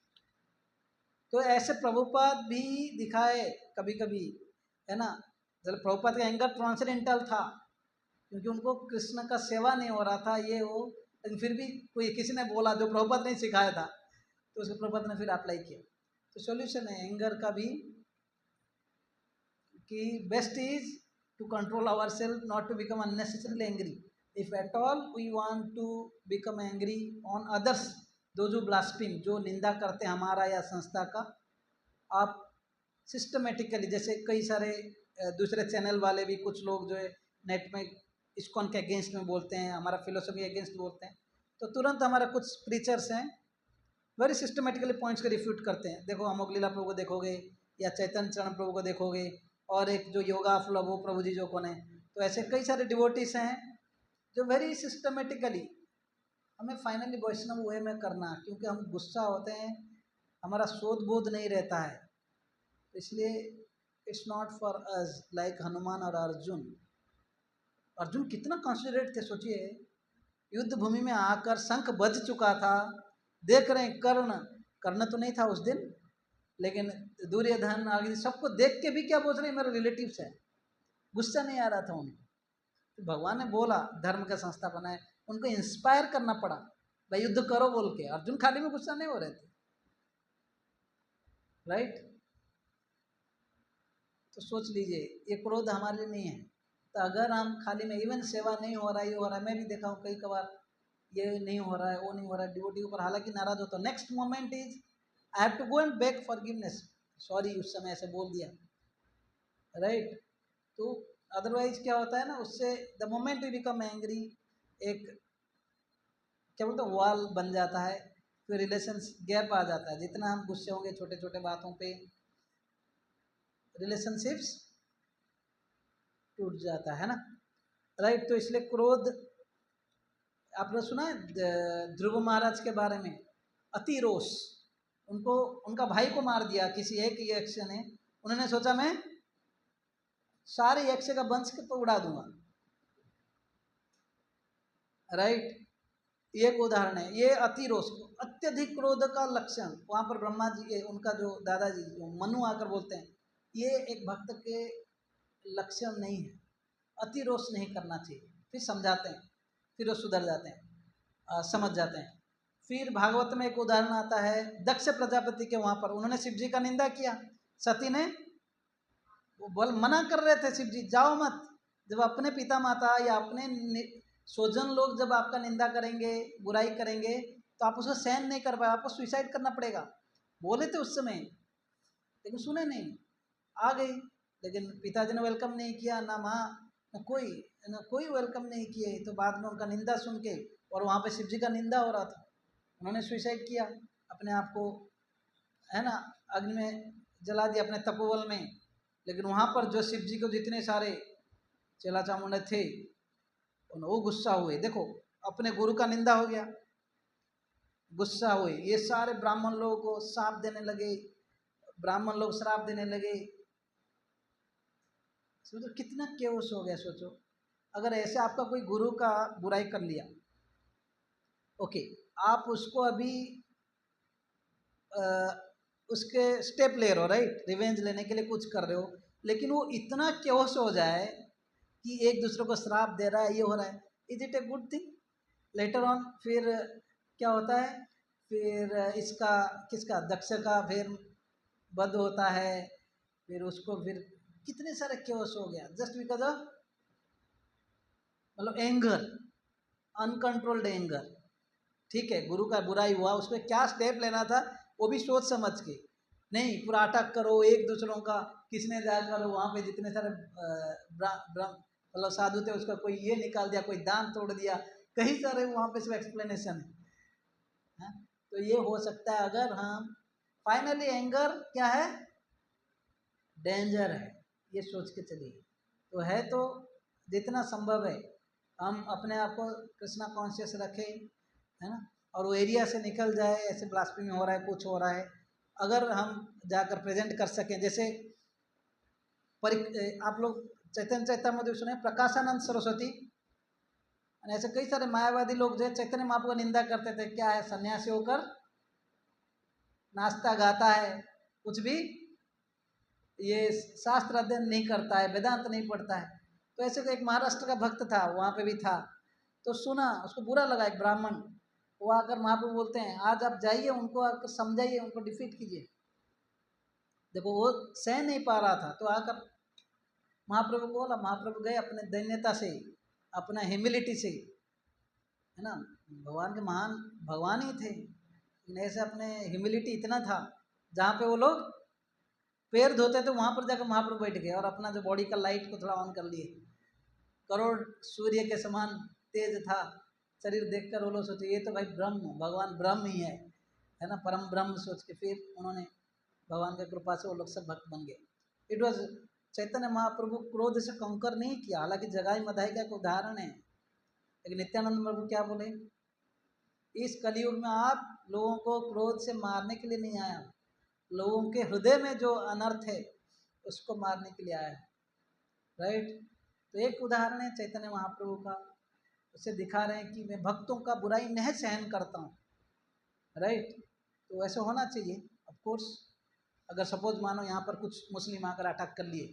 B: तो ऐसे प्रभुपाद भी दिखाए कभी कभी, है ना? जब प्रभुपाद का एंगर ट्रांसेंडेंटल था, क्योंकि उनको कृष्ण का सेवा नहीं हो रहा था ये वो, लेकिन फिर भी कोई किसी ने बोला जो प्रभुपाद ने सिखाया था, तो उसको प्रभुपाद ने फिर अप्लाई किया। तो सॉल्यूशन है एंगर का भी, कि best is to control our self, not to become unnecessarily angry. If at all we want to become angry on others, दो जो ब्लास्फेम, जो निंदा करते हैं हमारा या संस्था का, आप सिस्टमेटिकली, जैसे कई सारे दूसरे चैनल वाले भी, कुछ लोग जो है नेट में इस्कॉन के अगेंस्ट में बोलते हैं, हमारा फिलोसफी अगेंस्ट बोलते हैं, तो तुरंत हमारा कुछ प्रीचर्स हैं वेरी सिस्टमेटिकली पॉइंट्स को रिफ्यूट करते हैं। देखो अमोघ लीला प्रभु को देखोगे, या चैतन्य चरण प्रभु को देखोगे, और एक जो योगा फ्लो वो प्रभु जी जो कौन है, तो ऐसे कई सारे डिवोटीज हैं जो वेरी सिस्टमेटिकली हमें फाइनली वैष्णव वे में करना, क्योंकि हम गुस्सा होते हैं, हमारा शोध बोध नहीं रहता है, इसलिए it's not for us like Hanuman और अर्जुन। अर्जुन कितना कॉन्सिडरेट थे, सोचिए, युद्ध भूमि में आकर शंख बज चुका था, देख रहे हैं कर्ण तो नहीं था उस दिन, लेकिन दुर्योधन आगे सबको देख के भी क्या बोल रहे हैं, मेरे रिलेटिव्स हैं, गुस्सा नहीं आ रहा था उनको। तो भगवान ने बोला धर्म का संस्थापन है, उनको इंस्पायर करना पड़ा, भाई युद्ध करो बोल के। अर्जुन खाली में गुस्सा नहीं हो रहे थे, राइट? तो सोच लीजिए ये क्रोध हमारे लिए नहीं है। तो अगर हम खाली में इवन सेवा नहीं हो रहा, ये हो रहा है, मैं भी देखा हूँ कई कबार ये नहीं हो रहा है, वो नहीं हो रहा है, डिवोटी ऊपर हालांकि नाराज होता, next moment is I have to go and beg forgiveness, sorry उस समय ऐसे बोल दिया, राइट? तो अदरवाइज क्या होता है ना, उससे the moment we become angry, एक क्या बोलते हैं वॉल बन जाता है, फिर रिलेशंस गैप आ जाता है। जितना हम गुस्से होंगे छोटे छोटे बातों पे, रिलेशनशिप्स टूट जाता है ना, राइट? तो इसलिए क्रोध, आपने सुना है ध्रुव महाराज के बारे में, अति रोष, उनको उनका भाई को मार दिया किसी एक यक्ष ने, उन्होंने सोचा मैं सारे यक्ष का वंश को उड़ा दूंगा, राइट? ये एक उदाहरण है। ये अति रोष, अत्यधिक क्रोध का लक्षण, वहां पर ब्रह्मा जी के, उनका जो दादाजी जो मनु आकर बोलते हैं, ये एक भक्त के लक्षण नहीं है, अति रोष नहीं करना चाहिए। फिर समझाते हैं, फिर वो सुधर जाते हैं, समझ जाते हैं। फिर भागवत में एक उदाहरण आता है दक्ष प्रजापति के, वहां पर उन्होंने शिव जी का निंदा किया, सती ने, वो बोल मना कर रहे थे शिव जी जाओ मत, जब अपने पिता माता या अपने स्वजन लोग जब आपका निंदा करेंगे, बुराई करेंगे, तो आप उसको सहन नहीं कर पाए, आपको सुसाइड करना पड़ेगा, बोले थे उस समय, लेकिन सुने नहीं, आ गई। लेकिन पिताजी ने वेलकम नहीं किया, ना माँ ना कोई वेलकम नहीं किए। तो बाद में उनका निंदा सुन के, और वहाँ पे शिव जी का निंदा हो रहा था, उन्होंने सुसाइड किया अपने आप को, है ना, अग्नि में जला दिया अपने तपोवन में। लेकिन वहाँ पर जो शिव जी को जितने सारे चेला चामुंडा थे, वो गुस्सा हुए, देखो अपने गुरु का निंदा हो गया, गुस्सा हुए, ये सारे ब्राह्मण लोगों को श्राप देने लगे, ब्राह्मण लोग श्राप देने लगे। सोचो कितना केओस हो गया। सोचो अगर ऐसे आपका कोई गुरु का बुराई कर लिया, ओके, आप उसको अभी उसके स्टेप ले रहे हो, राइट, रिवेंज लेने के लिए कुछ कर रहे हो, लेकिन वो इतना केओस हो जाए कि एक दूसरे को श्राप दे रहा है, ये हो रहा है, is it a good thing? Later on फिर क्या होता है, फिर इसका किसका, दक्ष का फिर वध होता है, फिर उसको फिर कितने सारे केओस हो गया जस्ट बिकॉज ऑफ, मतलब एंगर, अनकंट्रोल्ड एंगर। ठीक है, गुरु का बुराई हुआ, उसमें क्या स्टेप लेना था वो भी सोच समझ के, नहीं पूरा अटैक करो एक दूसरों का, किसने जाकर वहाँ पे जितने सारे मतलब साधु थे, उसका कोई ये निकाल दिया, कोई दान तोड़ दिया, कई सारे वहाँ पे सब एक्सप्लेनेशन हाँ? तो ये हो सकता है अगर हम फाइनली एंगर क्या है, डेंजर है, ये सोच के चलिए। तो है तो जितना संभव है हम अपने आप को कृष्णा कॉन्शियस रखें, है ना, और वो एरिया से निकल जाए। ऐसे ब्लास्फेमी हो रहा है, कुछ हो रहा है, अगर हम जाकर प्रेजेंट कर सकें, जैसे आप लोग चैतन्य चैतामृत सुने प्रकाशानंद सरस्वती, और ऐसे कई सारे मायावादी लोग जो है चैतन्य महाप्रभु को निंदा करते थे, क्या है सन्यासी होकर नाचता गाता है, कुछ भी ये शास्त्र अध्ययन नहीं करता है, वेदांत नहीं पढ़ता है। तो ऐसे एक महाराष्ट्र का भक्त था, वहाँ पे भी था, तो सुना, उसको बुरा लगा, एक ब्राह्मण, वो आकर महाप्रभु बोलते हैं आज आप जाइए, उनको आकर समझाइए, उनको डिफीट कीजिए। देखो वो सह नहीं पा रहा था, तो आकर महाप्रभु को बोला, महाप्रभु गए अपने दैन्यता से, अपना ह्यूमिलिटी से, है ना, भगवान के महान भगवान ही थे, लेकिन ऐसे अपने ह्यूमिलिटी इतना था, जहाँ पे वो लोग पैर धोते थे वहाँ पर जाकर महाप्रभु बैठ गए और अपना जो बॉडी का लाइट को थोड़ा ऑन कर लिए। करोड़ सूर्य के समान तेज था शरीर, देखकर वो लोग सोचे ये तो भाई ब्रह्म, भगवान ब्रह्म ही है ना, परम ब्रह्म सोच के फिर उन्होंने भगवान की कृपा से वो लोग सब भक्त बन गए। इट वॉज चैतन्य महाप्रभु क्रोध से कंकर नहीं किया, हालांकि जगाई मधाई का एक उदाहरण है, लेकिन नित्यानंद प्रभु क्या बोले, इस कलयुग में आप लोगों को क्रोध से मारने के लिए नहीं आया, लोगों के हृदय में जो अनर्थ है उसको मारने के लिए आया है। राइट, तो एक उदाहरण है चैतन्य महाप्रभु का, उसे दिखा रहे हैं कि मैं भक्तों का बुराई नहीं सहन करता हूँ। राइट, तो ऐसे होना चाहिए। ऑफ कोर्स अगर सपोज मानो यहाँ पर कुछ मुस्लिम आकर अटैक कर लिए,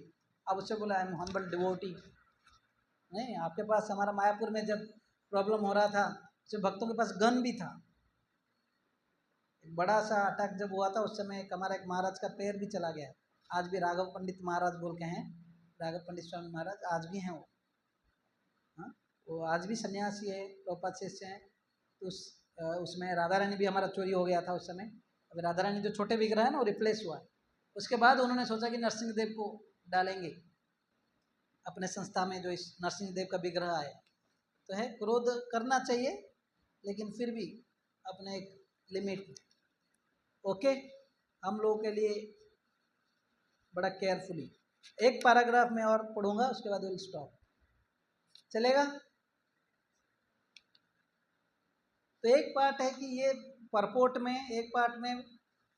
B: अब उससे बोला आई एम हम्बल डिवोटी, नहीं, आपके पास, हमारा मायापुर में जब प्रॉब्लम हो रहा था, तो भक्तों के पास गन भी था। एक बड़ा सा अटैक जब हुआ था उस समय हमारा एक महाराज का पैर भी चला गया, आज भी राघव पंडित महाराज बोल के हैं, राघव पंडित स्वामी महाराज आज भी हैं वो, हाँ, वो आज भी सन्यासी है, प्रभुपाद शिष्य हैं। तो उसमें राधा रानी भी हमारा चोरी हो गया था उस समय। अब राधा रानी जो छोटे विग्रह है ना वो रिप्लेस हुआ है, उसके बाद उन्होंने सोचा कि नरसिंह देव को डालेंगे अपने संस्था में, जो इस नरसिंह देव का विग्रह है। तो है, क्रोध करना चाहिए लेकिन फिर भी अपने एक लिमिट में। ओके, हम लोगों के लिए बड़ा केयरफुली एक पैराग्राफ में और पढ़ूंगा, उसके बाद विल स्टॉप, चलेगा। तो एक पार्ट है कि ये परपोर्ट में, एक पार्ट में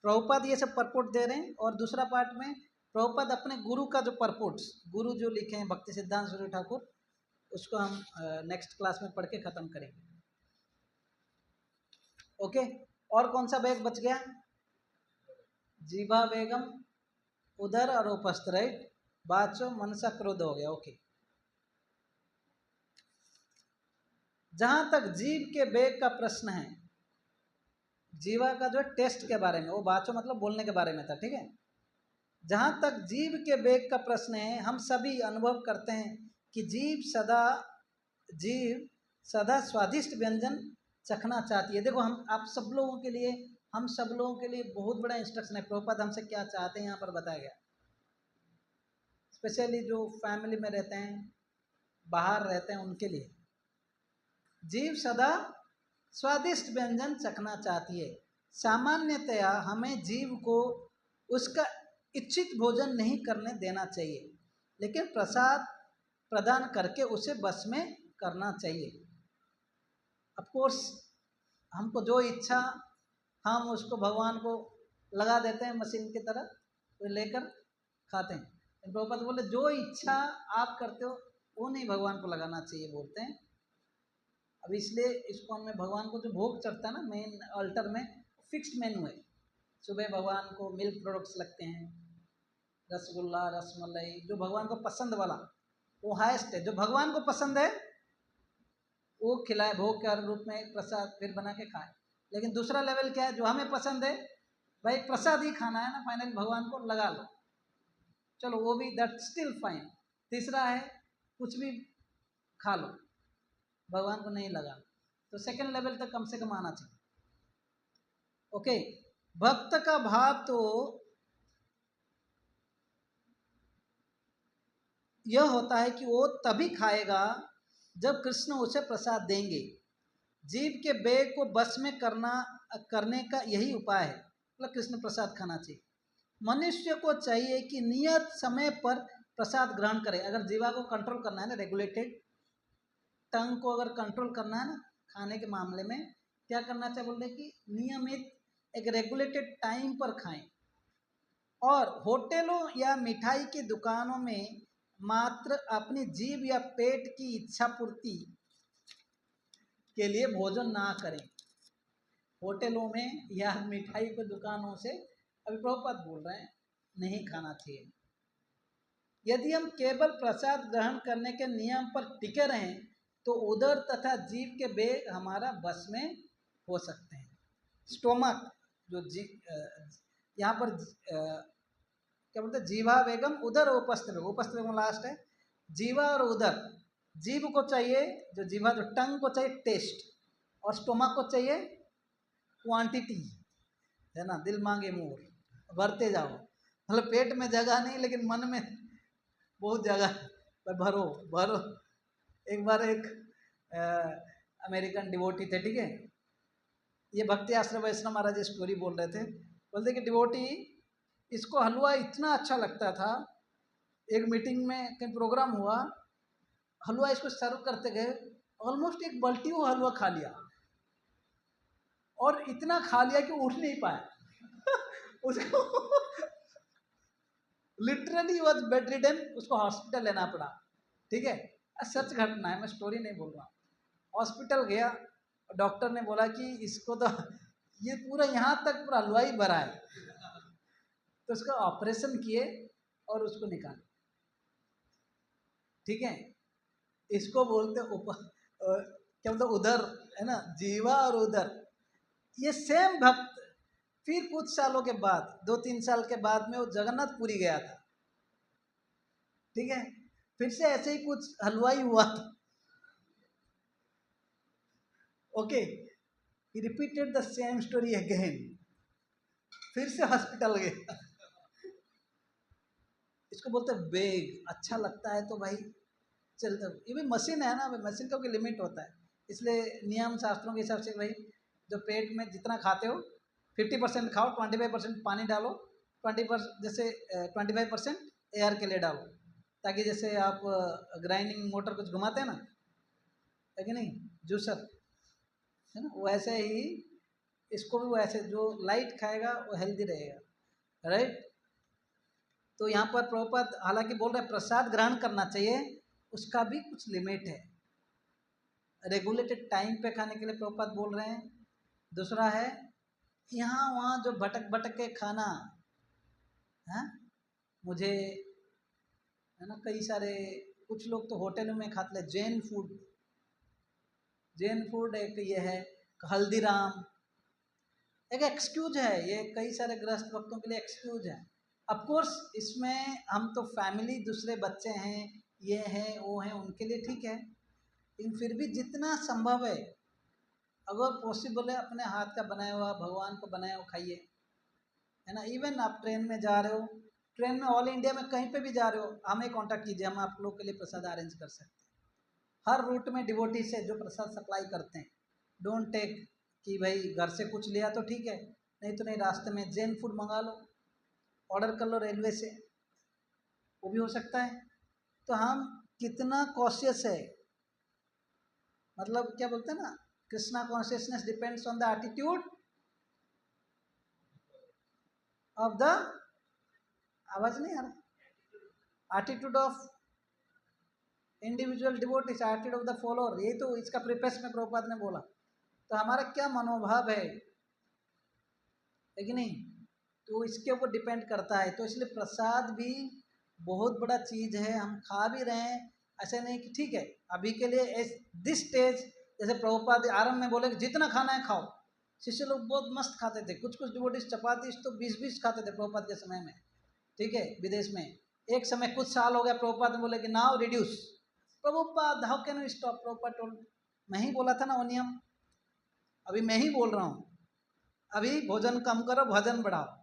B: प्रभुपाद ये सब परपोर्ट दे रहे हैं, और दूसरा पार्ट में प्रभुपाद अपने गुरु का जो परपोर्ट्स, गुरु जो लिखे हैं भक्ति सिद्धांत सरस्वती ठाकुर, उसको हम नेक्स्ट क्लास में पढ़ के ख़त्म करेंगे। ओके, और कौन सा बैग बच गया, जीवा बेगम, उधर और उपस्थ, राइट, बाचो मनसा क्रोध हो गया। ओके, जहां तक जीव के बेग का प्रश्न है, जीवा का जो टेस्ट के बारे में, वो बाचो मतलब बोलने के बारे में था, ठीक है। जहां तक जीव के बेग का प्रश्न है, हम सभी अनुभव करते हैं कि जीव सदा स्वादिष्ट व्यंजन चखना चाहती है। देखो हम आप सब लोगों के लिए, हम सब लोगों के लिए बहुत बड़ा इंस्ट्रक्शन है, प्रभुपाद हमसे क्या चाहते हैं यहाँ पर बताया गया। स्पेशली जो फैमिली में रहते हैं, बाहर रहते हैं, उनके लिए जीव सदा स्वादिष्ट व्यंजन चखना चाहती है। सामान्यतया हमें जीव को उसका इच्छित भोजन नहीं करने देना चाहिए, लेकिन प्रसाद प्रदान करके उसे बस में करना चाहिए। ऑफ कोर्स हमको जो इच्छा, हम उसको भगवान को लगा देते हैं मशीन की तरह, तो लेकर खाते हैं। प्रभुपाद बोले जो इच्छा आप करते हो वो नहीं भगवान को लगाना चाहिए, बोलते हैं। अब इसलिए इसको में भगवान को जो भोग चढ़ता है ना, मेन अल्टर में फिक्स्ड मेन्यू है। सुबह भगवान को मिल्क प्रोडक्ट्स लगते हैं, रसगुल्ला, रसमलाई, जो भगवान को पसंद वाला वो हाईएस्ट है। जो भगवान को पसंद है वो खिलाए, भोग के रूप में प्रसाद फिर बना के खाए। लेकिन दूसरा लेवल क्या है, जो हमें पसंद है, भाई प्रसाद ही खाना है ना, फाइनल भगवान को लगा लो, चलो वो भी दैट स्टिल फाइन। तीसरा है कुछ भी खा लो, भगवान को नहीं लगा, तो सेकंड लेवल तक कम से कम आना चाहिए। ओके, भक्त का भाव तो यह होता है कि वो तभी खाएगा जब कृष्ण उसे प्रसाद देंगे। जीव के वेग को बस में करने का यही उपाय है, मतलब कृष्ण प्रसाद खाना चाहिए। मनुष्य को चाहिए कि नियत समय पर प्रसाद ग्रहण करे। अगर जीवा को कंट्रोल करना है ना, रेगुलेटेड टंग को अगर कंट्रोल करना है ना खाने के मामले में, क्या करना चाहिए बोल रहे कि नियमित एक रेगुलेटेड टाइम पर खाएं। और होटलों या मिठाई की दुकानों में मात्र अपनी जीभ या पेट की इच्छा पूर्ति के लिए भोजन ना करें। होटलों में या मिठाई की दुकानों से, अभी प्रभुपाद बोल रहे हैं, नहीं खाना चाहिए। यदि हम केवल प्रसाद ग्रहण करने के नियम पर टिके रहें तो उदर तथा जीभ के वेग हमारा बस में हो सकते हैं। स्टोमक जो यहाँ पर क्या बोलते हैं, जीवा वेगम उदर उपस्थ वेगम, उपस्थ वेगम लास्ट है। जीवा और उदर, जीभ को चाहिए जो जीवा जो टंग को चाहिए टेस्ट, और स्टोमक को चाहिए क्वांटिटी, है ना, दिल मांगे मोर, भरते जाओ। मतलब पेट में जगह नहीं लेकिन मन में बहुत जगह, भरो भरो। एक बार एक अमेरिकन डिवोटी थे, ठीक है, ये भक्ति आश्रम वैष्णव महाराज जी स्टोरी बोल रहे थे। बोलते कि डिवोटी, इसको हलवा इतना अच्छा लगता था, एक मीटिंग में कहीं प्रोग्राम हुआ, हलवा इसको सर्व करते गए, ऑलमोस्ट एक बाल्टी वो हलवा खा लिया, और इतना खा लिया कि उठ नहीं पाया उसको लिटरली वॉज बेड रिडन, उसको हॉस्पिटल लेना पड़ा। ठीक है, सच घटना है, मैं स्टोरी नहीं बोल रहा। हॉस्पिटल गया, डॉक्टर ने बोला कि इसको तो ये पूरा यहाँ तक पूरा हलवाई भरा है, तो उसका ऑपरेशन किए और उसको निकाले। ठीक है, इसको बोलते क्या बोलते उधर, है ना, जीवा और उधर। ये सेम भक्त फिर कुछ सालों के बाद, 2-3 साल के बाद में वो जगन्नाथपुरी गया था। ठीक है, फिर से ऐसे ही कुछ हलवाई हुआ था। Okay, he repeated the same story again, फिर से हॉस्पिटल गया। इसको बोलते वेग, अच्छा लगता है तो भाई चलते। ये भी मशीन है ना, मशीन का कोई लिमिट होता है, इसलिए नियम शास्त्रों के हिसाब से भाई जो पेट में जितना खाते हो 50% खाओ, 25% पानी डालो, 20% जैसे 25% एयर के लिए डालो, ताकि जैसे आप ग्राइंडिंग मोटर कुछ घुमाते हैं ना, है कि नहीं, जूसर, है ना, वैसे ही इसको भी वैसे, जो लाइट खाएगा वो हेल्दी रहेगा, राइट। तो यहाँ पर प्रभुपाद हालांकि बोल रहे हैं प्रसाद ग्रहण करना चाहिए, उसका भी कुछ लिमिट है, रेगुलेटेड टाइम पे खाने के लिए प्रभुपाद बोल रहे हैं। दूसरा है यहाँ वहाँ जो भटक भटक के खाना है, मुझे, है ना, कई सारे कुछ लोग तो होटलों में खाते हैं जैन फूड, जैन फूड एक ये है, हल्दीराम एक एक्सक्यूज है, ये कई सारे गृहस्थ भक्तों के लिए एक्सक्यूज है। ऑफ कोर्स इसमें हम तो फैमिली, दूसरे बच्चे हैं, ये हैं वो हैं, उनके लिए ठीक है, लेकिन फिर भी जितना संभव है, अगर पॉसिबल है, अपने हाथ का बनाया हुआ, भगवान को बनाया हुआ खाइए, है ना। इवन आप ट्रेन में जा रहे हो, ट्रेन में ऑल इंडिया में कहीं पे भी जा रहे हो, हमें कांटेक्ट कीजिए, हम आप लोग के लिए प्रसाद अरेंज कर सकते हैं। हर रूट में डिवोटी से जो प्रसाद सप्लाई करते हैं, डोंट टेक कि भाई घर से कुछ लिया तो ठीक है, नहीं तो नहीं, रास्ते में जैन फूड मंगा लो, ऑर्डर कर लो रेलवे से, वो भी हो सकता है। तो हम कितना कॉशियस है, मतलब क्या बोलते हैं ना, Krishna consciousness depends on the attitude of the, आवाज नहीं आ रहा, attitude of individual devotees, attitude of the follower, ये तो इसका प्रीफेस में प्रभुपाद ने बोला। तो हमारा क्या मनोभाव है कि नहीं, तो इसके ऊपर डिपेंड करता है। तो इसलिए प्रसाद भी बहुत बड़ा चीज़ है, हम खा भी रहे हैं, ऐसे नहीं कि ठीक है अभी के लिए दिस स्टेज, जैसे प्रभुपाद आरंभ में बोले कि जितना खाना है खाओ, शिष्य लोग बहुत मस्त खाते थे, कुछ कुछ डिवोटीज चपाती तो 20-20 खाते थे प्रभुपाद के समय में, ठीक है, विदेश में। एक समय कुछ साल हो गया, प्रभुपाद ने बोले कि now reduce, Prabhupada how can we stop, Prabhupada told, मैं ही बोला था ना वो नियम, अभी मैं ही बोल रहा हूँ, अभी भोजन कम करो, भोजन बढ़ाओ।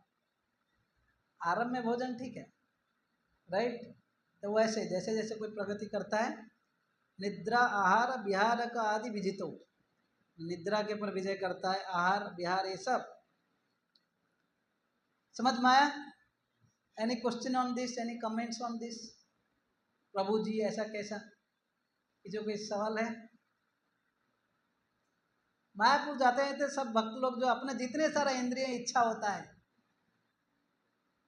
B: आरंभ में भोजन ठीक है, राइट। तो वैसे जैसे जैसे कोई प्रगति करता है, निद्रा आहार विहार का आदि विजितो, निद्रा के ऊपर विजय करता है, आहार विहार ये सब। समझ में आया? Any question on this, any comments on this? प्रभु जी ऐसा कैसा, जो कोई सवाल है? मायापुर जाते हैं तो सब भक्त लोग जो अपने जितने सारा इंद्रिय इच्छा होता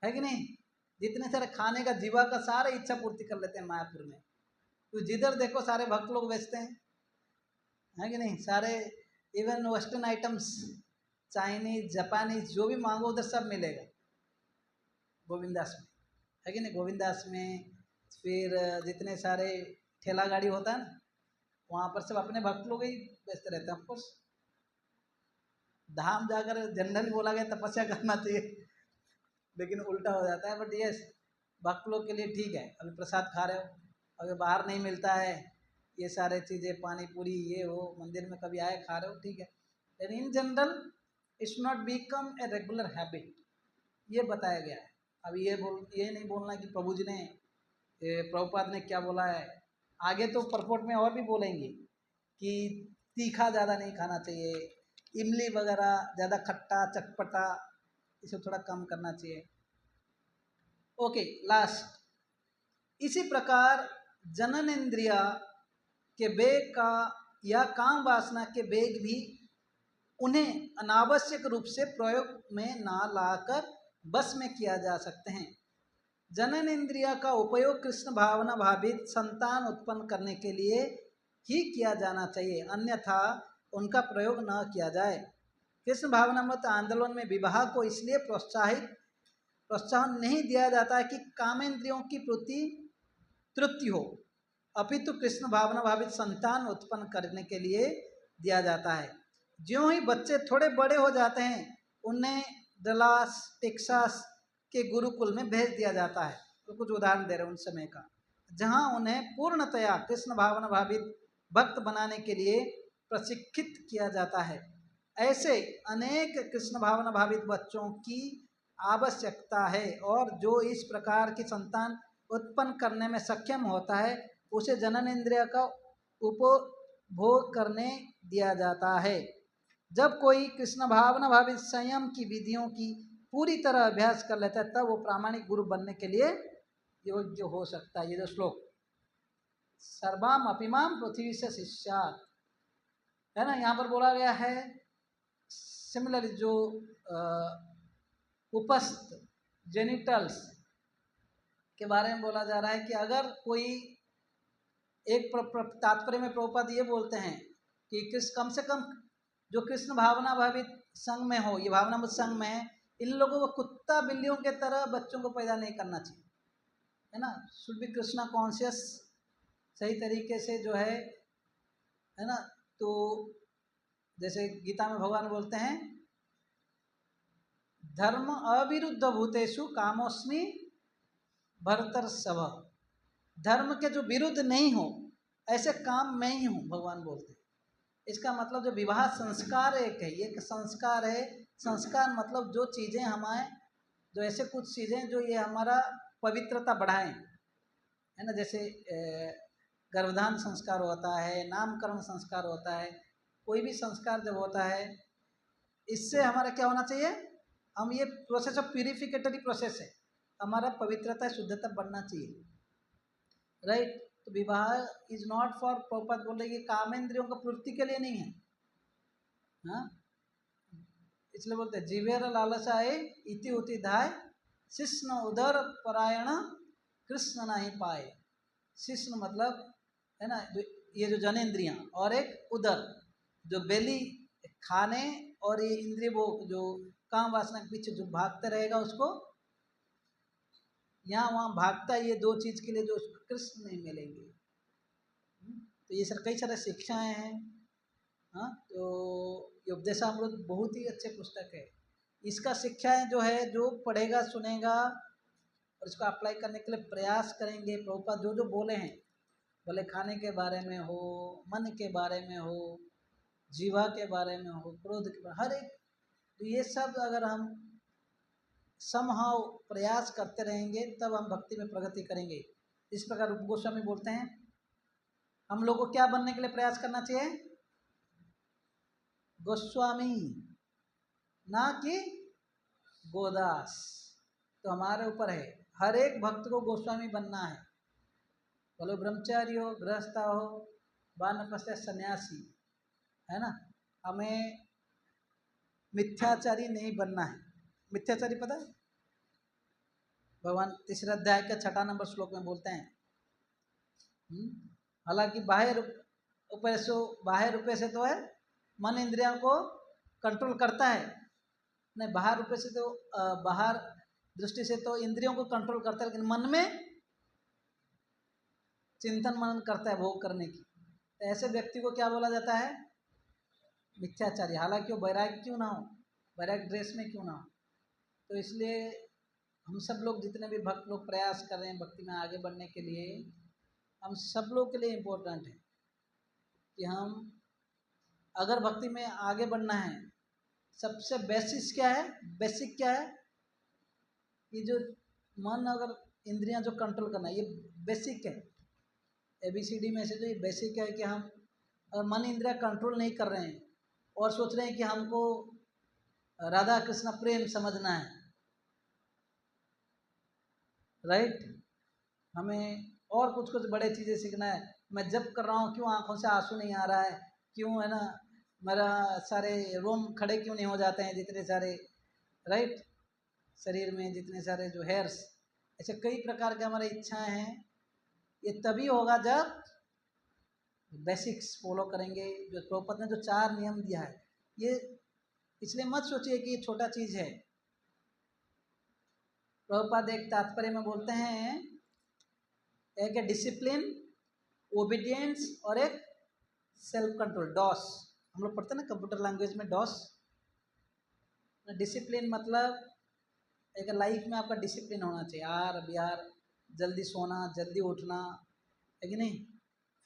B: है कि नहीं, जितने सारे खाने का जीवा का सारे इच्छा पूर्ति कर लेते हैं मायापुर में। तो जिधर देखो सारे भक्त लोग बेचते हैं, है कि नहीं? सारे even western items, Chinese Japanese जो भी मांगो उधर सब मिलेगा गोविंदास में, है कि नहीं? गोविंदास में फिर जितने सारे ठेला गाड़ी होता है ना, वहाँ पर सब अपने भक्त लोग ही बेचते रहते हैं। ऑफकोर्स धाम जाकर जनरली बोला गया तपस्या करना चाहिए, लेकिन उल्टा हो जाता है। बट यस, भक्त लोग के लिए ठीक है। अभी प्रसाद खा रहे हो, अगर बाहर नहीं मिलता है ये सारे चीज़ें, पानी पूरी ये वो, मंदिर में कभी आए खा रहे हो, ठीक है। लेकिन in general it's not become a regular habit, ये बताया गया है। अभी ये नहीं बोलना कि प्रभु जी ने, प्रभुपाद ने क्या बोला है। आगे तो परपोर्ट में और भी बोलेंगे कि तीखा ज़्यादा नहीं खाना चाहिए, इमली वगैरह ज़्यादा खट्टा चटपटा इसे थोड़ा कम करना चाहिए। ओके, लास्ट, इसी प्रकार जनन इंद्रिया के वेग का या काम वासना के वेग भी उन्हें अनावश्यक रूप से प्रयोग में ना लाकर बस में किया जा सकते हैं। जनन इंद्रिया का उपयोग कृष्ण भावना भावित संतान उत्पन्न करने के लिए ही किया जाना चाहिए, अन्यथा उनका प्रयोग न किया जाए। कृष्ण भावना मत आंदोलन में विवाह को इसलिए प्रोत्साहन नहीं दिया जाता है कि कामेंद्रियों की तृप्ति हो, अपितु कृष्ण भावना भावित संतान उत्पन्न करने के लिए दिया जाता है। ज्यों ही बच्चे थोड़े बड़े हो जाते हैं, उन्हें डलास टेक्सास के गुरुकुल में भेज दिया जाता है। तो कुछ उदाहरण दे रहे हैं उन समय का, जहां उन्हें पूर्णतया कृष्ण भावना भावित भक्त बनाने के लिए प्रशिक्षित किया जाता है। ऐसे अनेक कृष्ण भावना भावित बच्चों की आवश्यकता है, और जो इस प्रकार की संतान उत्पन्न करने में सक्षम होता है, उसे जनन इंद्रिय का उपभोग करने दिया जाता है। जब कोई कृष्ण भावना भावित संयम की विधियों की पूरी तरह अभ्यास कर लेता है, तब वो प्रामाणिक गुरु बनने के लिए योग्य हो सकता है। ये जो श्लोक, सर्वाम अपिमाम पृथ्वी से शिष्यात्, है ना, यहाँ पर बोला गया है। सिमिलरली जो उपस्थ जेनिटल्स के बारे में बोला जा रहा है कि अगर कोई एक तात्पर्य में प्रभुपाद ये बोलते हैं कि कम से कम जो कृष्ण भावना भावित संघ में हो, ये भावनामृत संघ में है, इन लोगों को कुत्ता बिल्लियों के तरह बच्चों को पैदा नहीं करना चाहिए, है ना। शुड बी कृष्णा कॉन्शियस, सही तरीके से जो है ना। तो जैसे गीता में भगवान बोलते हैं, धर्म अविरुद्ध भूतेषु कामोस्मि भरतर्षभ, धर्म के जो विरुद्ध नहीं हो ऐसे काम मैं ही हूँ, भगवान बोलते हैं। इसका मतलब जो विवाह संस्कार एक है, ये संस्कार है। संस्कार मतलब जो चीज़ें हमारे, जो ऐसे कुछ चीज़ें जो ये हमारा पवित्रता बढ़ाएं, है ना। जैसे गर्भधान संस्कार होता है, नामकरण संस्कार होता है, कोई भी संस्कार जब होता है, इससे हमारा क्या होना चाहिए, हम ये प्रोसेस ऑफ प्यूरिफिकेटरी प्रोसेस है, हमारा पवित्रता शुद्धता बढ़ना चाहिए, राइट। तो विवाह इज नॉट फॉर, प्रभुपाद बोल रहे कि कामेंद्रियों का पूर्ति के लिए नहीं है, हाँ। इसलिए बोलते हैं जीवेर लालसाए इति उति धाय, शिष्ण उदर परायण कृष्ण नहीं पाए। शिष्ण मतलब है ना, ये जो जनेन्द्रियां, और एक उदर जो बेली खाने, और ये इंद्रिय वो जो काम वासना के पीछे जो भागते रहेगा उसको, यहाँ वहाँ भागता है, ये दो चीज के लिए जो कृष्ण नहीं मिलेंगे। तो ये सर कई सारे शिक्षाएं हैं, हाँ। तो ये उपदेशामृत बहुत ही अच्छे पुस्तक है। इसका शिक्षाएं जो है, जो पढ़ेगा सुनेगा और इसको अप्लाई करने के लिए प्रयास करेंगे, प्रभुपाद जो जो बोले हैं, भले खाने के बारे में हो, मन के बारे में हो, जीवा के बारे में हो, क्रोध के बारे, हर एक, तो ये सब अगर हम समहाउ प्रयास करते रहेंगे तब हम भक्ति में प्रगति करेंगे। इस प्रकार रूप गोस्वामी बोलते हैं, हम लोग को क्या बनने के लिए प्रयास करना चाहिए, गोस्वामी, ना कि गोदास। तो हमारे ऊपर है, हर एक भक्त को गोस्वामी बनना है, बोलो ब्रह्मचारी हो, गृहस्थ हो, वानप्रस्थ सन्यासी, है ना। हमें मिथ्याचारी नहीं बनना है। मिथ्याचारी पता है, भगवान तीसरे अध्याय के 6 नंबर श्लोक में बोलते हैं। हालांकि बाह्य रूप से तो है, मन इंद्रियों को कंट्रोल करता है, नहीं बाहर रूप से तो बाहर दृष्टि से तो इंद्रियों को कंट्रोल करता है, लेकिन मन में चिंतन मनन करता है भोग करने की। तो ऐसे व्यक्ति को क्या बोला जाता है, मिथ्याचारी। हालांकि वो वैराग्य क्यों ना हो, वैराग्य ड्रेस में क्यों ना हो। तो इसलिए हम सब लोग जितने भी भक्त लोग प्रयास कर रहे हैं भक्ति में आगे बढ़ने के लिए, हम सब लोग के लिए इम्पोर्टेंट है कि हम अगर भक्ति में आगे बढ़ना है, सबसे बेसिक क्या है, ये जो मन अगर इंद्रियां जो कंट्रोल करना है, ये बेसिक है। ABCD में से जो ये बेसिक है कि हम अगर मन इंद्रिया कंट्रोल नहीं कर रहे हैं और सोच रहे हैं कि हमको राधा कृष्ण प्रेम समझना है, राइट, हमें और कुछ बड़े चीज़ें सीखना है। मैं जब कर रहा हूँ क्यों आंखों से आंसू नहीं आ रहा है, क्यों है ना मेरा सारे रोम खड़े क्यों नहीं हो जाते हैं, जितने सारे, राइट, शरीर में जितने सारे जो हेयर्स, ऐसे कई प्रकार के हमारे इच्छाएं हैं। ये तभी होगा जब बेसिक्स फॉलो करेंगे, जो प्रभुपाद ने जो 4 नियम दिया है। ये इसलिए मत सोचिए कि ये छोटा चीज़ है। प्रभुपाद एक तात्पर्य में बोलते हैं, एक है डिसिप्लिन, ओबीडियंस और एक सेल्फ कंट्रोल, डॉस। हम लोग पढ़ते हैं ना कंप्यूटर लैंग्वेज में डॉस। डिसिप्लिन मतलब एक लाइफ में आपका डिसिप्लिन होना चाहिए, आर बिहार, जल्दी सोना, जल्दी उठना, है कि नहीं,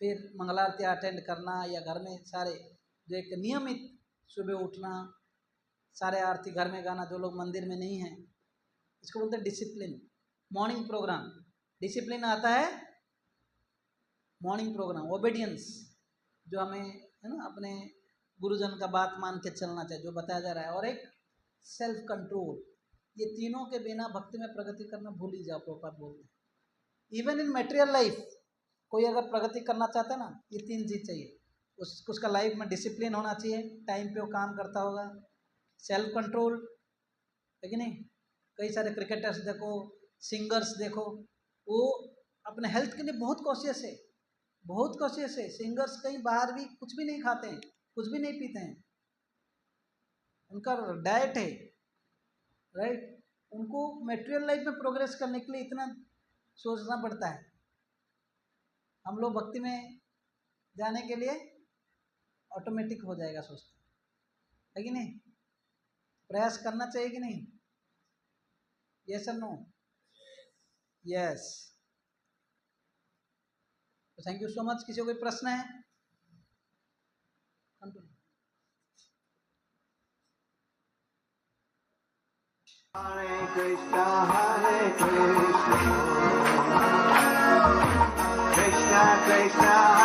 B: फिर मंगलारती अटेंड करना, या घर में सारे जो एक नियमित सुबह उठना, सारे आरती घर में गाना, जो लोग मंदिर में नहीं हैं, इसको बोलते हैं डिसिप्लिन। मॉर्निंग प्रोग्राम, डिसिप्लिन आता है मॉर्निंग प्रोग्राम। ओबीडियंस, जो हमें है ना अपने गुरुजन का बात मान के चलना चाहिए, जो बताया जा रहा है। और एक सेल्फ कंट्रोल, ये तीनों के बिना भक्ति में प्रगति करना भूल ही जाओ, प्रभुपाद बोलते हैं। इवन इन मटेरियल लाइफ कोई अगर प्रगति करना चाहता है ना, ये 3 चीज़ चाहिए। उसका लाइफ में डिसिप्लिन होना चाहिए, टाइम पे वो काम करता होगा, सेल्फ कंट्रोल, है कि नहीं। कई सारे क्रिकेटर्स देखो, सिंगर्स देखो, वो अपने हेल्थ के लिए बहुत कॉशियस है, बहुत कॉशियस है। सिंगर्स कहीं बाहर भी कुछ भी नहीं खाते हैं, कुछ भी नहीं पीते हैं, उनका डाइट है, राइट। उनको मटेरियल लाइफ में प्रोग्रेस करने के लिए इतना सोचना पड़ता है। हम लोग भक्ति में जाने के लिए ऑटोमेटिक हो जाएगा सोचते, है कि नहीं। प्रयास करना चाहिए कि नहीं, यस और नो, यस। तो थैंक यू सो मच। किसी को कोई प्रश्न है?
C: Hare Krishna, Krishna Krishna